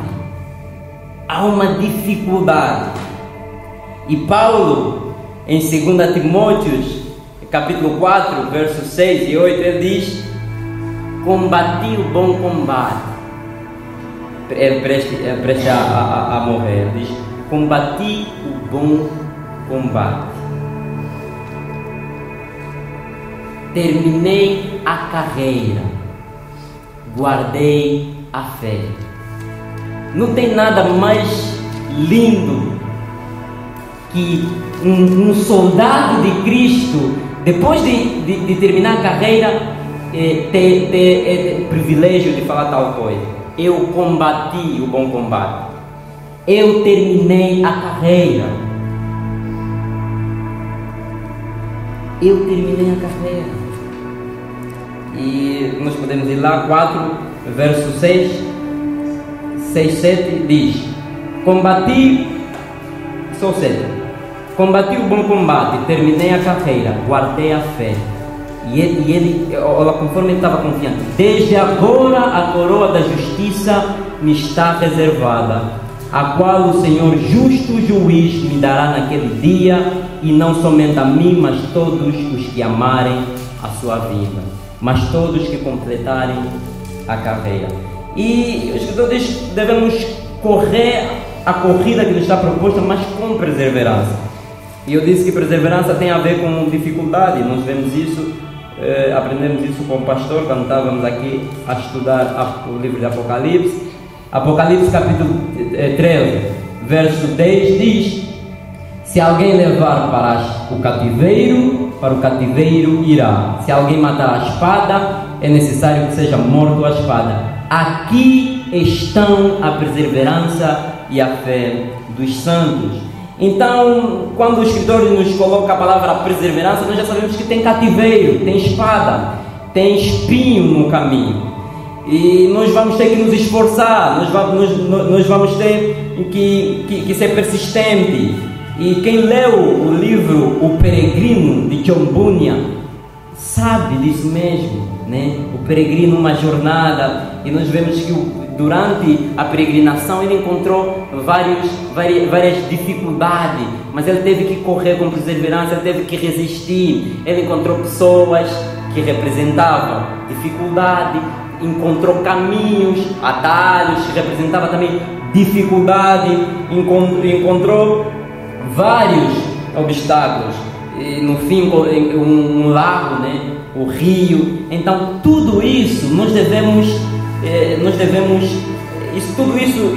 Há uma dificuldade. E Paulo, em 2 Timóteo, capítulo 4, versos 6 e 8, ele diz: combati o bom combate. Ele presta a morrer. Ele diz: combati o bom combate. Terminei a carreira. Guardei a fé. Não tem nada mais lindo que um soldado de Cristo, depois de terminar a carreira, ter o privilégio de falar tal coisa. Eu combati o bom combate. Eu terminei a carreira. Eu terminei a carreira. E nós podemos ir lá, 4, verso 6, 7, diz: combati, só 7, combati o bom combate, terminei a carreira, guardei a fé. E ele, conforme ele estava confiante, desde agora a coroa da justiça me está reservada, a qual o Senhor justo juiz me dará naquele dia, e não somente a mim, mas todos os que amarem a sua vida, mas todos que completarem a carreira. E os escritores devemos correr a corrida que nos está proposta, mas com perseverança. E eu disse que perseverança tem a ver com dificuldade. Nós vemos isso, aprendemos isso com o pastor quando estávamos aqui a estudar o livro de Apocalipse. Apocalipse capítulo 13, verso 10 diz: se alguém levar para o cativeiro irá. Se alguém matar a espada, é necessário que seja morto a espada. Aqui estão a perseverança e a fé dos santos. Então, quando o escritor nos coloca a palavra perseverança, nós já sabemos que tem cativeiro, tem espada, tem espinho no caminho. E nós vamos ter que nos esforçar, nós vamos ter que ser persistente. E quem leu o livro O Peregrino, de John Bunyan, sabe disso mesmo, né? O peregrino, uma jornada, e nós vemos que durante a peregrinação ele encontrou várias dificuldades, mas ele teve que correr com perseverança, ele teve que resistir. Ele encontrou pessoas que representavam dificuldade, encontrou caminhos, atalhos, que representavam também dificuldade, encontrou vários obstáculos, e no fim um lago, né? O rio. Então tudo isso tudo isso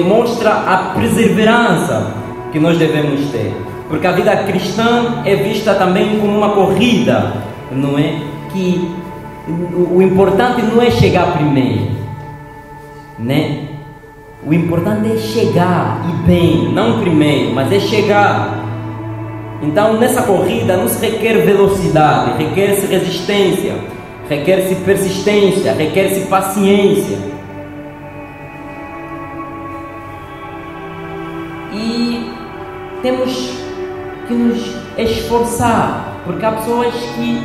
mostra a perseverança que nós devemos ter, porque a vida cristã é vista também como uma corrida, não é? Que o importante não é chegar primeiro, né? O importante é chegar e bem, não primeiro, mas é chegar. Então nessa corrida não se requer velocidade, requer-se resistência, requer-se persistência, requer-se paciência. E temos que nos esforçar, porque há pessoas que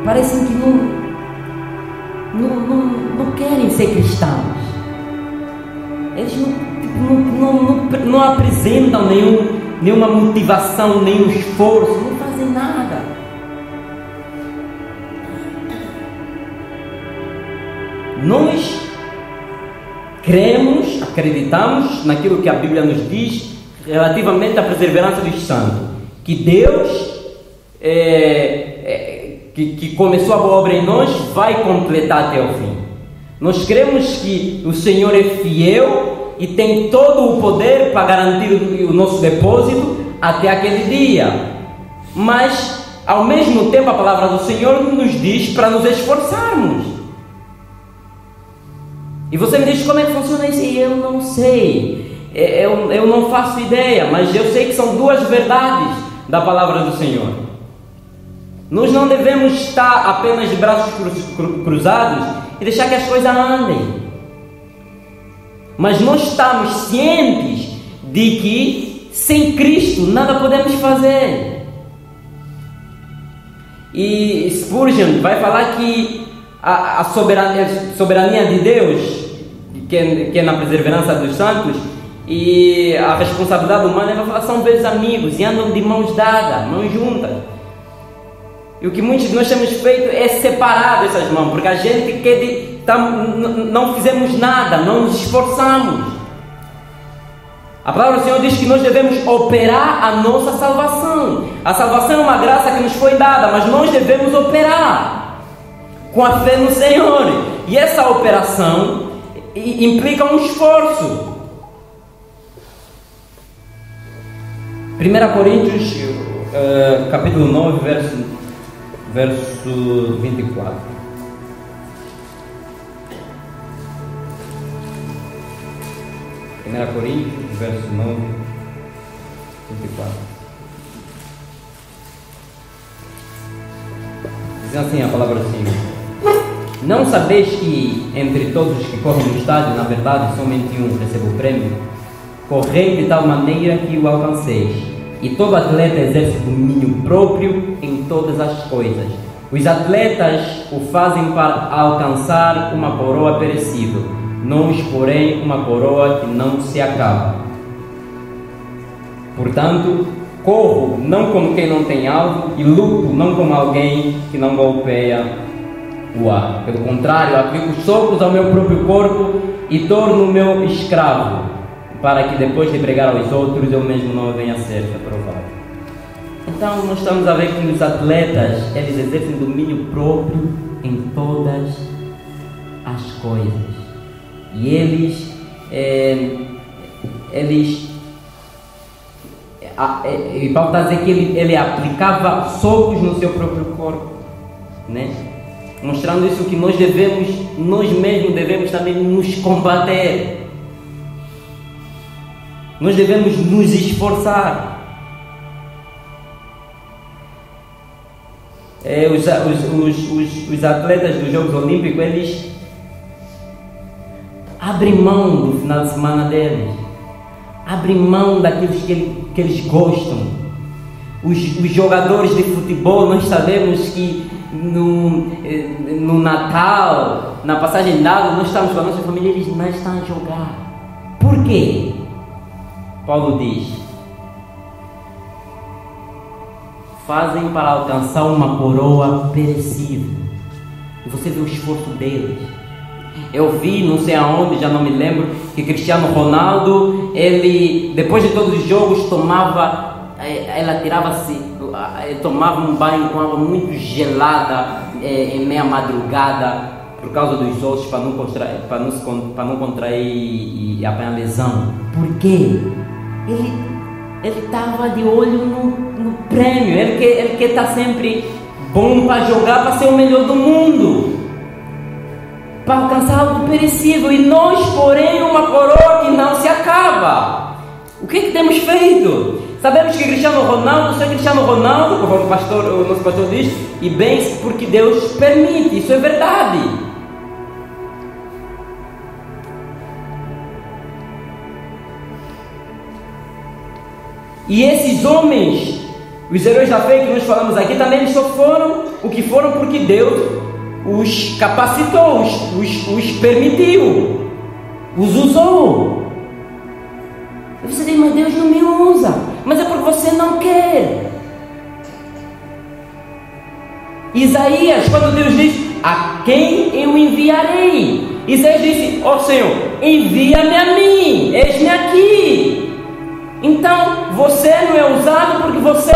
parecem que não querem ser cristãos. Eles não apresentam nenhuma motivação, nenhum esforço, não fazem nada. Nós cremos, acreditamos naquilo que a Bíblia nos diz relativamente à perseverança dos santos, que Deus que começou a boa obra em nós vai completar até o fim. Nós cremos que o Senhor é fiel e tem todo o poder para garantir o nosso depósito até aquele dia. Mas, ao mesmo tempo, a palavra do Senhor nos diz para nos esforçarmos. E você me diz: como é que funciona isso? Eu não sei, eu não faço ideia, mas eu sei que são duas verdades da palavra do Senhor. Nós não devemos estar apenas de braços cruzados e deixar que as coisas andem, mas nós estamos cientes de que sem Cristo nada podemos fazer. E Spurgeon vai falar que a soberania de Deus, que é na perseverança dos santos, e a responsabilidade humana, ele vai falar, são velhos amigos e andam de mãos dadas, mãos juntas. E o que muitos de nós temos feito é separar essas mãos, porque a gente não fizemos nada, não nos esforçamos. A palavra do Senhor diz que nós devemos operar a nossa salvação. A salvação é uma graça que nos foi dada, mas nós devemos operar com a fé no Senhor. E essa operação implica um esforço. 1 Coríntios, capítulo 9, verso 24. 1 Coríntios, verso 9, 24. Diz assim a palavra do Senhor: não sabeis que entre todos os que correm no estádio, na verdade, somente um recebe o prêmio? Correi de tal maneira que o alcanceis. E todo atleta exerce domínio próprio em todas as coisas. Os atletas o fazem para alcançar uma coroa perecível, nós, porém, uma coroa que não se acaba. Portanto, corro não como quem não tem alvo, e luto não como alguém que não golpeia o ar. Pelo contrário, aplico socos ao meu próprio corpo e torno-o meu escravo, para que depois de pregar aos outros, eu mesmo não venha a ser reprovado. Então, nós estamos a ver que os atletas, eles exercem domínio próprio em todas as coisas. E e Paulo está a dizer que ele aplicava socos no seu próprio corpo, né? Mostrando isso que nós mesmos devemos também nos combater. Nós devemos nos esforçar. Os atletas dos Jogos Olímpicos, eles abrem mão do final de semana deles, abrem mão daquilo que eles gostam. Os jogadores de futebol, nós sabemos que no Natal, na passagem de ano, nós estamos com a nossa família, eles não estão a jogar. Por quê? Paulo diz: fazem para alcançar uma coroa perecível. E você vê o esforço deles. Eu vi, não sei aonde, já não me lembro, que Cristiano Ronaldo, ele, depois de todos os jogos, tomava um banho com água muito gelada em meia madrugada, por causa dos ossos, para não contrair e apanhar lesão. Por quê? Ele estava de olho no prêmio. Ele quer estar sempre bom para jogar, para ser o melhor do mundo, para alcançar algo perecível. E nós, porém, uma coroa que não se acaba. O que temos feito? Sabemos que Cristiano Ronaldo só é Cristiano Ronaldo, como o nosso pastor diz, e bem porque Deus permite. Isso é verdade. E esses homens, os heróis da fé que nós falamos aqui, também eles só foram o que foram porque Deus os capacitou, os permitiu, os usou. E você diz: mas Deus não me usa. Mas é porque você não quer. Isaías, quando Deus diz: a quem eu enviarei? Isaías disse: ó Senhor, envia-me a mim, eis-me aqui. Então, você não é usado porque você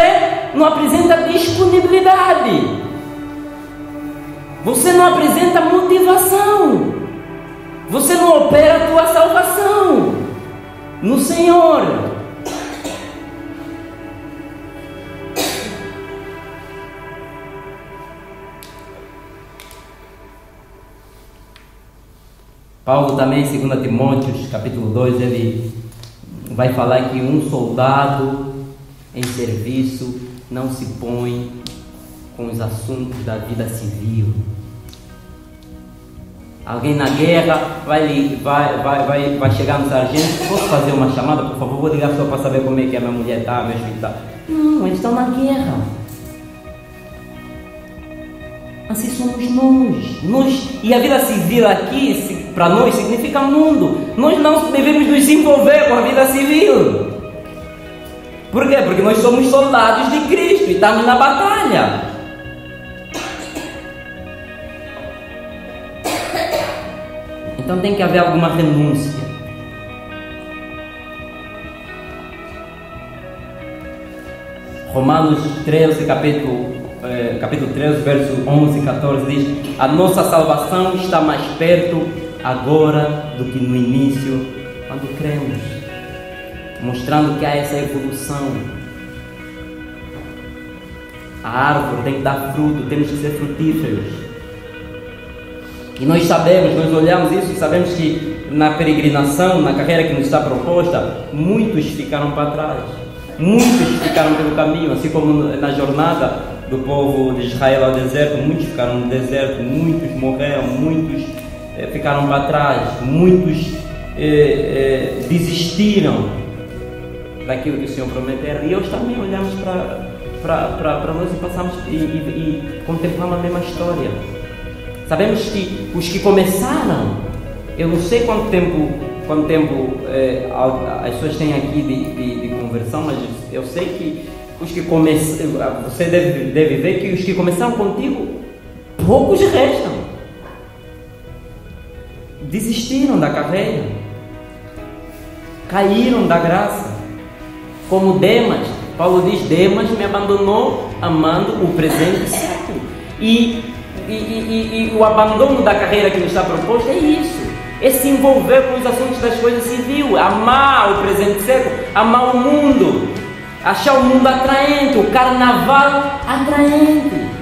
não apresenta disponibilidade. Você não apresenta motivação. Você não opera a tua salvação no Senhor. Paulo também, em 2 Timóteo, capítulo 2, ele vai falar que um soldado em serviço não se põe com os assuntos da vida civil. Alguém na guerra vai chegar no sargento: posso fazer uma chamada, por favor? Vou ligar só para saber como é que a minha mulher está, meu filho está. Não, eles estão na guerra. Assim somos nós. E a vida civil aqui, para nós, significa mundo. Nós não devemos nos envolver com a vida civil. Por quê? Porque nós somos soldados de Cristo e estamos na batalha. Então tem que haver alguma renúncia. Romanos 13, capítulo 13, verso 11 e 14 diz: a nossa salvação está mais perto agora do que no início, quando cremos, mostrando que há essa evolução. A árvore tem que dar fruto, temos que ser frutíferos. E nós olhamos isso e sabemos que na peregrinação, na carreira que nos está proposta, muitos ficaram para trás. muitos ficaram pelo caminho, assim como na jornada do povo de Israel ao deserto, muitos ficaram no deserto, muitos morreram, muitos ficaram para trás, muitos desistiram daquilo que o Senhor prometeu. E hoje também olhamos para nós e passamos e contemplamos a mesma história. Sabemos que os que começaram, eu não sei quanto tempo as pessoas têm aqui de conversão, mas eu sei que os que começaram, você deve ver que os que começaram contigo, poucos restam. Desistiram da carreira, caíram da graça, como Demas. Paulo diz: Demas me abandonou amando o presente século. E o abandono da carreira que nos está proposto é isso, é se envolver com os assuntos das coisas civis, amar o presente século, amar o mundo, achar o mundo atraente, o carnaval atraente.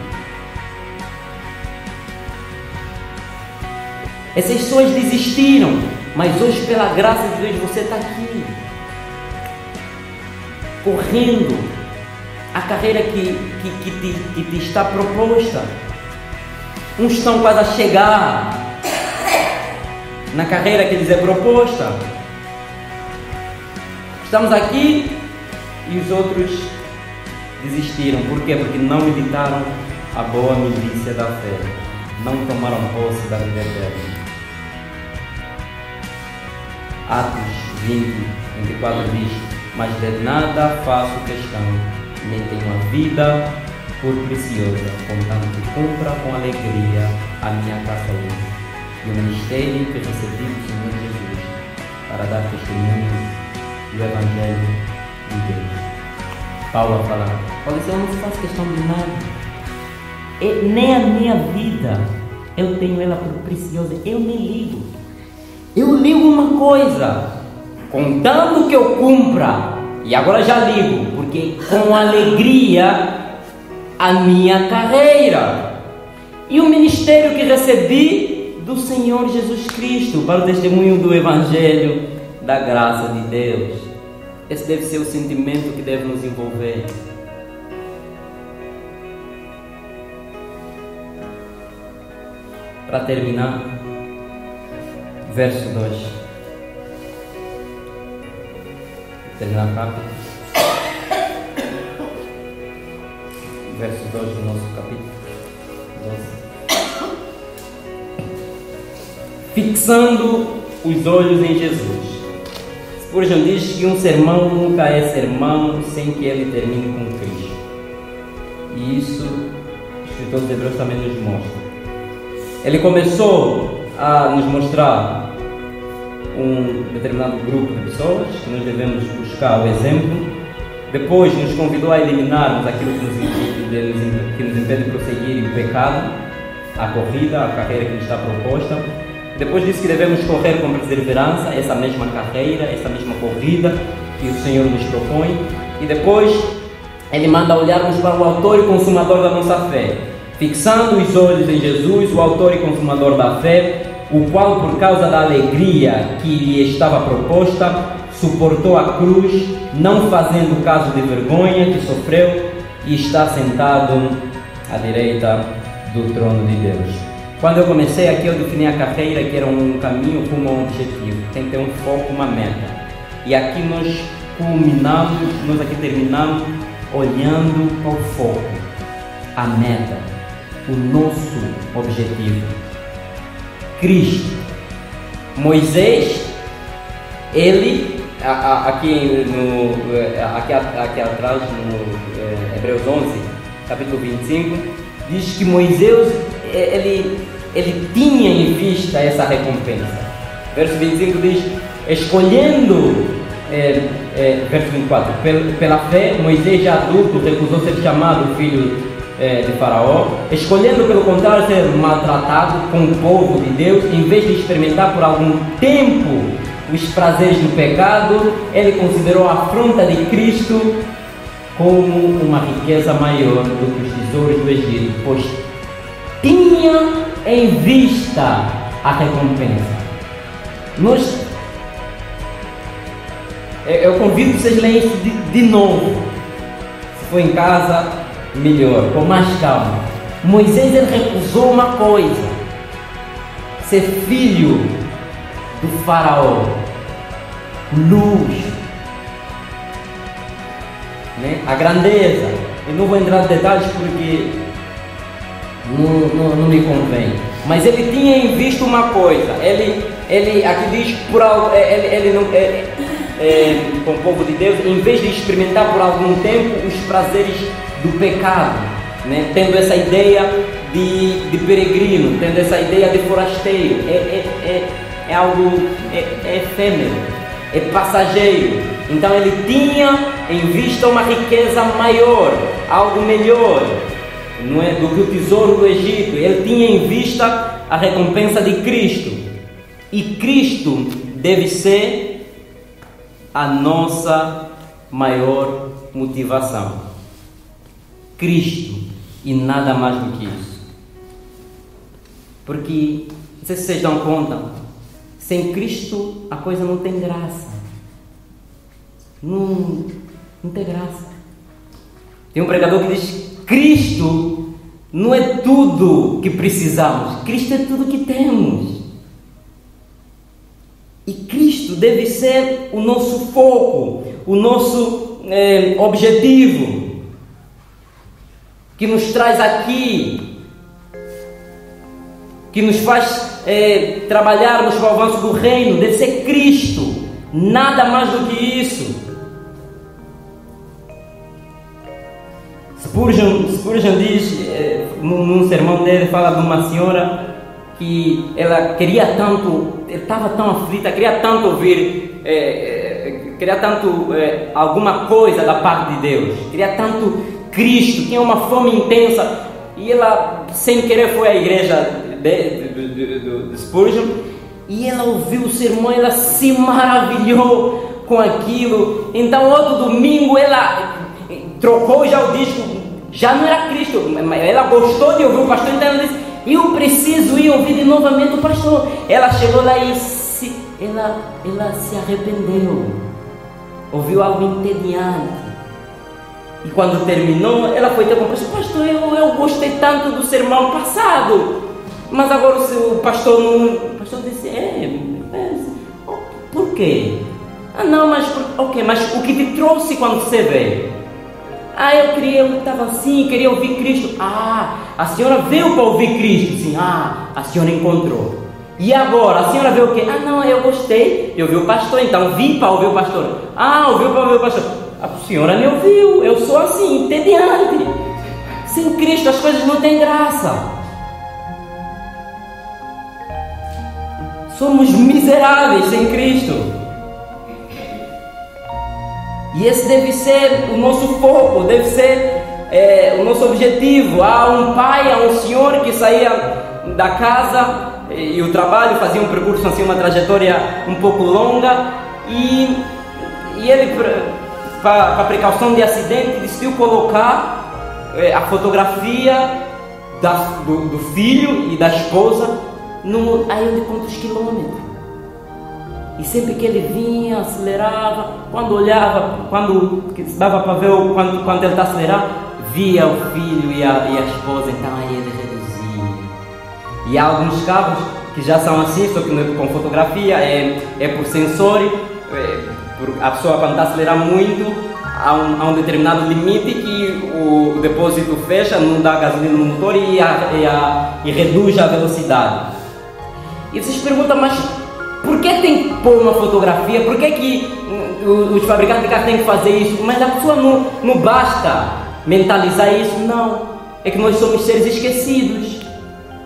Essas pessoas desistiram, mas hoje, pela graça de Deus, você está aqui, correndo a carreira que te está proposta. Uns estão quase a chegar na carreira que lhes é proposta. Estamos aqui e os outros desistiram. Por quê? Porque não meditaram a boa milícia da fé, não tomaram posse da vida eterna. Atos 20, 24 diz: mas de nada faço questão, nem tenho a vida por preciosa, contanto que cumpra com alegria a minha carreira e o ministério que recebi do Senhor Jesus, para dar testemunho do Evangelho de Deus. Paulo a falar: olha, eu não faço questão de nada, nem a minha vida eu tenho ela por preciosa, eu me ligo. Eu ligo uma coisa, contando que eu cumpra, e agora já ligo, porque com alegria a minha carreira e o ministério que recebi do Senhor Jesus Cristo, para o testemunho do Evangelho da graça de Deus. Esse deve ser o sentimento que deve nos envolver. Para terminar, verso 2. Terminar rápido. Verso 2 do nosso capítulo 12. Fixando os olhos em Jesus. Spurgeon diz que um sermão nunca é sermão sem que ele termine com Cristo. E isso o escritor dos Hebreus também nos mostra. Ele começou a nos mostrar um determinado grupo de pessoas que nós devemos buscar o exemplo. Depois nos convidou a eliminarmos aquilo que nos impede de prosseguir o pecado, a corrida, a carreira que nos está proposta. Depois disse que devemos correr com perseverança essa mesma carreira, essa mesma corrida que o Senhor nos propõe. E depois Ele manda olharmos para o autor e consumador da nossa fé, fixando os olhos em Jesus, o autor e consumador da fé, o qual, por causa da alegria que lhe estava proposta, suportou a cruz, não fazendo caso de vergonha que sofreu, e está sentado à direita do trono de Deus. Quando eu comecei aqui, eu defini a carreira que era um caminho com um objetivo, tem que ter um foco, uma meta. E aqui nós culminamos, nós aqui terminamos olhando para o foco, a meta, o nosso objetivo. Cristo. Moisés, ele, aqui atrás, no Hebreus 11, capítulo 25, diz que Moisés, ele tinha em vista essa recompensa. Verso 25 diz: escolhendo, verso 24, pela fé, Moisés já adulto recusou ser chamado filho de Faraó, escolhendo pelo contrário ser maltratado com o povo de Deus, em vez de experimentar por algum tempo os prazeres do pecado, ele considerou a afronta de Cristo como uma riqueza maior do que os tesouros do Egito, pois tinha em vista a recompensa. Eu convido vocês a lerem isso de novo. Se for em casa, melhor, com mais calma. Moisés, ele recusou uma coisa: ser filho do faraó, luxo, né? A grandeza. Eu não vou entrar em detalhes porque não me convém. Mas ele tinha em vista uma coisa. Ele aqui diz por algo, ele não com o povo de Deus, em vez de experimentar por algum tempo os prazeres do pecado, né? Tendo essa ideia de peregrino, tendo essa ideia de forasteiro, é algo efêmero, é passageiro. Então ele tinha em vista uma riqueza maior, algo melhor, não é, do que o tesouro do Egito. Ele tinha em vista a recompensa de Cristo, e Cristo deve ser a nossa maior motivação. Cristo e nada mais do que isso. Porque, não sei se vocês dão conta, sem Cristo a coisa não tem graça. Não tem graça. Tem um pregador que diz: Cristo não é tudo que precisamos, Cristo é tudo que temos. E Cristo deve ser o nosso foco, o nosso objetivo, que nos traz aqui, que nos faz trabalharmos para o avanço do reino. Deve ser Cristo, nada mais do que isso. Spurgeon diz, num sermão dele, fala de uma senhora que ela queria tanto, estava tão aflita, queria tanto ouvir, queria tanto alguma coisa da parte de Deus, queria tanto Cristo, tinha uma fome intensa, e ela, sem querer, foi à igreja de Spurgeon, e ela ouviu o sermão, ela se maravilhou com aquilo. Então, outro domingo, ela trocou já o disco, já não era Cristo, mas ela gostou de ouvir o pastor, então ela disse: eu preciso ir ouvir novamente o pastor. Ela chegou lá e ela se arrependeu, ouviu algo entediante. E quando terminou, ela foi ter com o pastor: pastor, eu gostei tanto do sermão passado, mas agora o pastor não... O pastor disse: por quê? Não, mas mas o que te trouxe quando você veio? Eu estava assim, queria ouvir Cristo. A senhora veio para ouvir Cristo? Sim. A senhora encontrou. E agora? A senhora veio o quê? Não, eu gostei, eu ouvi o pastor, então vim para ouvir o pastor. Ouviu para ouvir o pastor. A senhora me ouviu, eu sou assim, entediante. Sem Cristo as coisas não têm graça. Somos miseráveis sem Cristo. E esse deve ser o nosso foco, deve ser o nosso objetivo. Há um pai, há um senhor que saía da casa e o trabalho, fazia um percurso assim, uma trajetória um pouco longa, e ele, para precaução de acidente, decidiu colocar a fotografia do filho e da esposa aí onde conta os quilômetros. E sempre que ele vinha, acelerava, quando olhava, quando dava para ver quando ele está acelerando, via o filho e a esposa, então aí ele reduzia. E há alguns carros que já são assim, só que não é com fotografia, é por sensor. A pessoa, quando está acelerando muito, há um determinado limite que o depósito fecha, não dá gasolina no motor e reduz a velocidade. E vocês perguntam: mas por que tem que pôr uma fotografia? Por que os fabricantes de carro têm que fazer isso? Mas a pessoa não basta mentalizar isso. Não, é que nós somos seres esquecidos.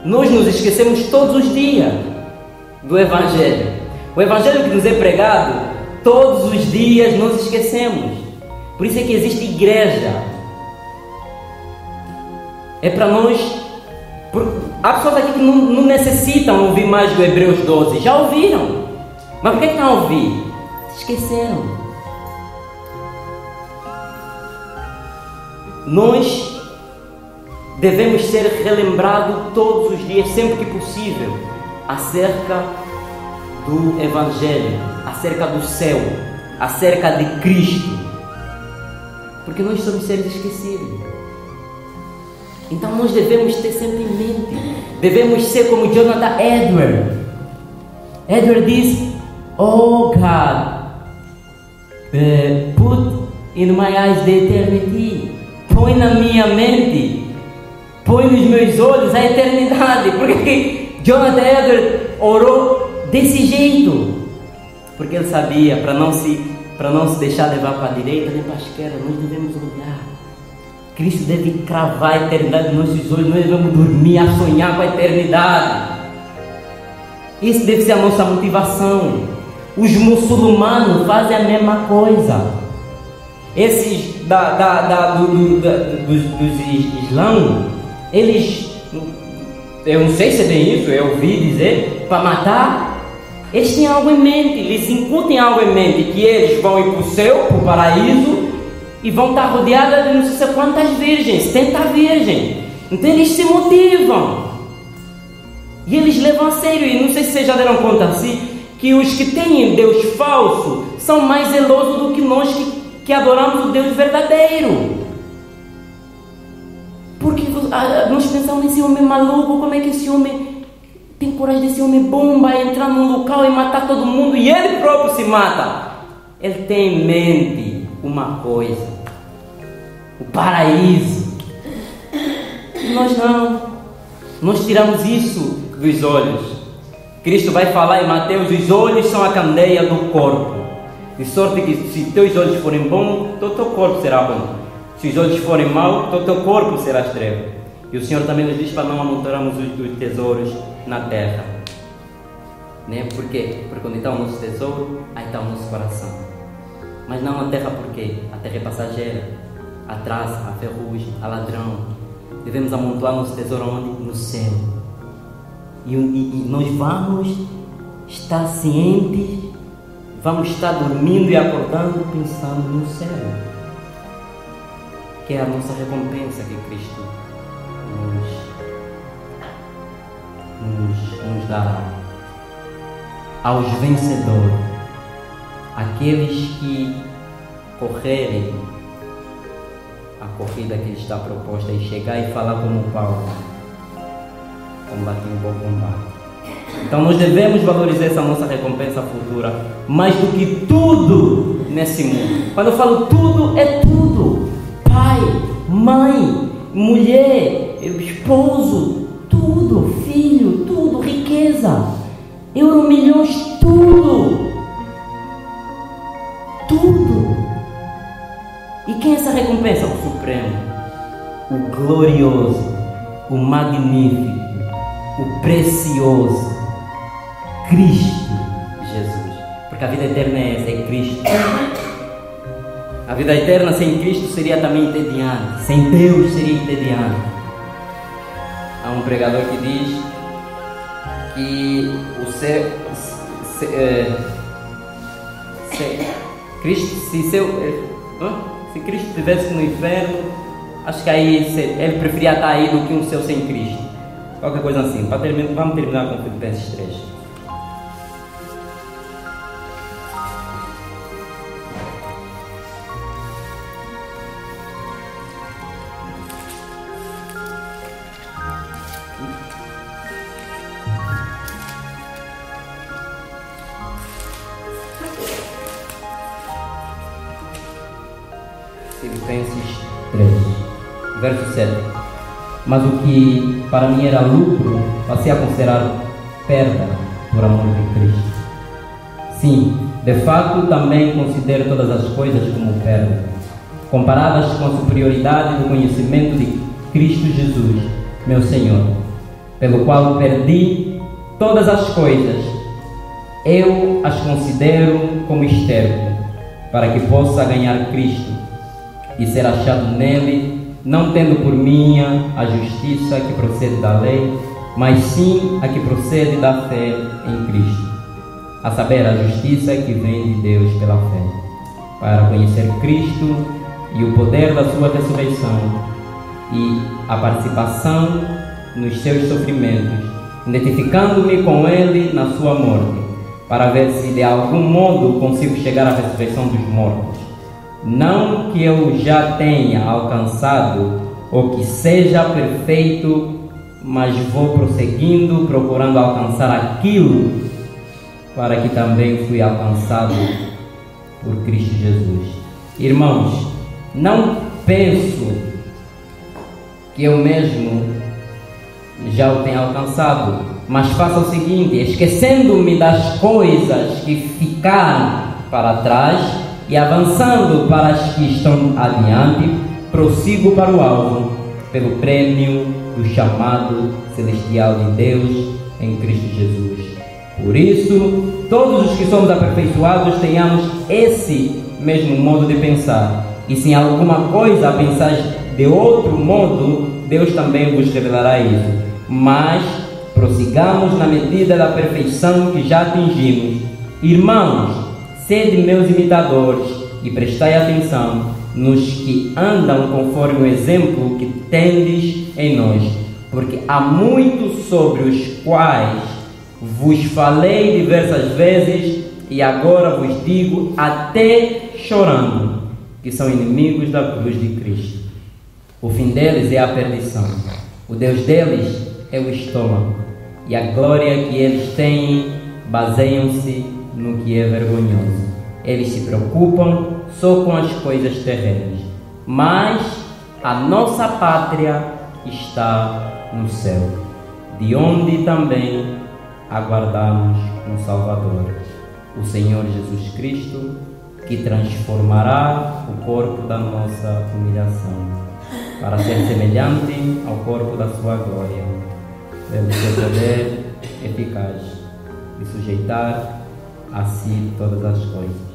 Nós nos esquecemos todos os dias do Evangelho. O Evangelho que nos é pregado, todos os dias nós esquecemos. Por isso é que existe igreja. É para nós... Há pessoas aqui que não necessitam ouvir mais do Hebreus 12, já ouviram, mas por que estão a ouvir? Esqueceram. Nós devemos ser relembrados todos os dias, sempre que possível, acerca do Evangelho, acerca do céu, acerca de Cristo, porque nós somos seres esquecidos. Então nós devemos ter sempre em mente, devemos ser como Jonathan Edwards. Edwards diz: "Oh God, put in my eyes the eternity." Põe na minha mente, põe nos meus olhos a eternidade. Porque Jonathan Edwards orou desse jeito, porque ele sabia, para não se deixar levar para a direita nem para a esquerda, nós devemos olhar. Cristo deve cravar a eternidade nos nossos olhos. Nós devemos dormir a sonhar com a eternidade. Isso deve ser a nossa motivação. Os muçulmanos fazem a mesma coisa. Esses dos islãs, eles, eu não sei se é bem isso, eu ouvi dizer, para matar, eles têm algo em mente, eles incutem algo em mente, que eles vão ir para o céu, para o paraíso, e vão estar rodeados de não sei quantas virgens, 70 virgens. Então eles se motivam. E eles levam a sério. E não sei se vocês já deram conta assim, que os que têm Deus falso são mais zelosos do que nós que adoramos o Deus verdadeiro. Porque nós pensamos nesse homem maluco, como é que esse homem tem coragem desse homem bomba, entrar num local e matar todo mundo, e ele próprio se mata. Ele tem em mente uma coisa: o paraíso. E nós não. Nós tiramos isso dos olhos. Cristo vai falar em Mateus: os olhos são a candeia do corpo, de sorte que se teus olhos forem bons, todo teu corpo será bom. Se os olhos forem maus, todo teu corpo será trevas. E o Senhor também nos diz para não amontoarmos os tesouros na terra, né? Por quê? Porque onde está o nosso tesouro, aí está o nosso coração. Mas não na terra, porque a terra é passageira, a traça, a ferrugem, a ladrão. Devemos amontoar nosso tesouro onde? No céu. E nós vamos estar cientes, vamos estar dormindo e acordando pensando no céu, que é a nossa recompensa que Cristo nos dará. Aos vencedores, aqueles que correrem a corrida que está proposta e chegar e falar como Paulo: combati um bom combate. Então nós devemos valorizar essa nossa recompensa futura mais do que tudo nesse mundo. Quando eu falo tudo, é tudo: pai, mãe, mulher, esposo, tudo, filho, tudo, riqueza, euro, milhões, tudo. Tudo. E quem é essa recompensa? O Supremo, o glorioso, o magnífico, o precioso, Cristo Jesus. Porque a vida eterna é essa, é Cristo. A vida eterna sem Cristo seria também entediante. Sem Deus seria entediante. Há um pregador que diz que o céu, se Cristo estivesse no inferno, acho que aí ele preferia estar aí do que um céu sem Cristo. Qualquer coisa assim. Vamos terminar com Filipenses 3. Filipenses 3, verso 7. Mas o que para mim era lucro, passei a considerar perda por amor de Cristo. Sim, de fato também considero todas as coisas como perda, comparadas com a superioridade do conhecimento de Cristo Jesus, meu Senhor, pelo qual perdi todas as coisas. Eu as considero como esterco, para que possa ganhar Cristo e ser achado nele, não tendo por minha a justiça que procede da lei, mas sim a que procede da fé em Cristo, a saber, a justiça que vem de Deus pela fé, para conhecer Cristo e o poder da sua ressurreição e a participação nos seus sofrimentos, identificando-me com ele na sua morte, para ver se de algum modo consigo chegar à ressurreição dos mortos. Não que eu já tenha alcançado ou que seja perfeito, mas vou prosseguindo, procurando alcançar aquilo para que também fui alcançado por Cristo Jesus. Irmãos, não penso que eu mesmo já o tenha alcançado, mas faça o seguinte: esquecendo-me das coisas que ficaram para trás e avançando para as que estão adiante, prossigo para o alvo, pelo prêmio do chamado celestial de Deus em Cristo Jesus. Por isso, todos os que somos aperfeiçoados tenhamos esse mesmo modo de pensar. E se em alguma coisa pensais de outro modo, Deus também vos revelará isso. Mas prossigamos na medida da perfeição que já atingimos. Irmãos, sede meus imitadores e prestai atenção nos que andam conforme o exemplo que tendes em nós, porque há muitos sobre os quais vos falei diversas vezes e agora vos digo, até chorando, que são inimigos da cruz de Cristo. O fim deles é a perdição, o Deus deles é o estômago, e a glória que eles têm baseiam-se no que é vergonhoso. Eles se preocupam só com as coisas terrenas, mas a nossa pátria está no céu, de onde também aguardamos um Salvador, o Senhor Jesus Cristo, que transformará o corpo da nossa humilhação, para ser semelhante ao corpo da sua glória, pelo seu poder eficaz de sujeitar a si todas as coisas.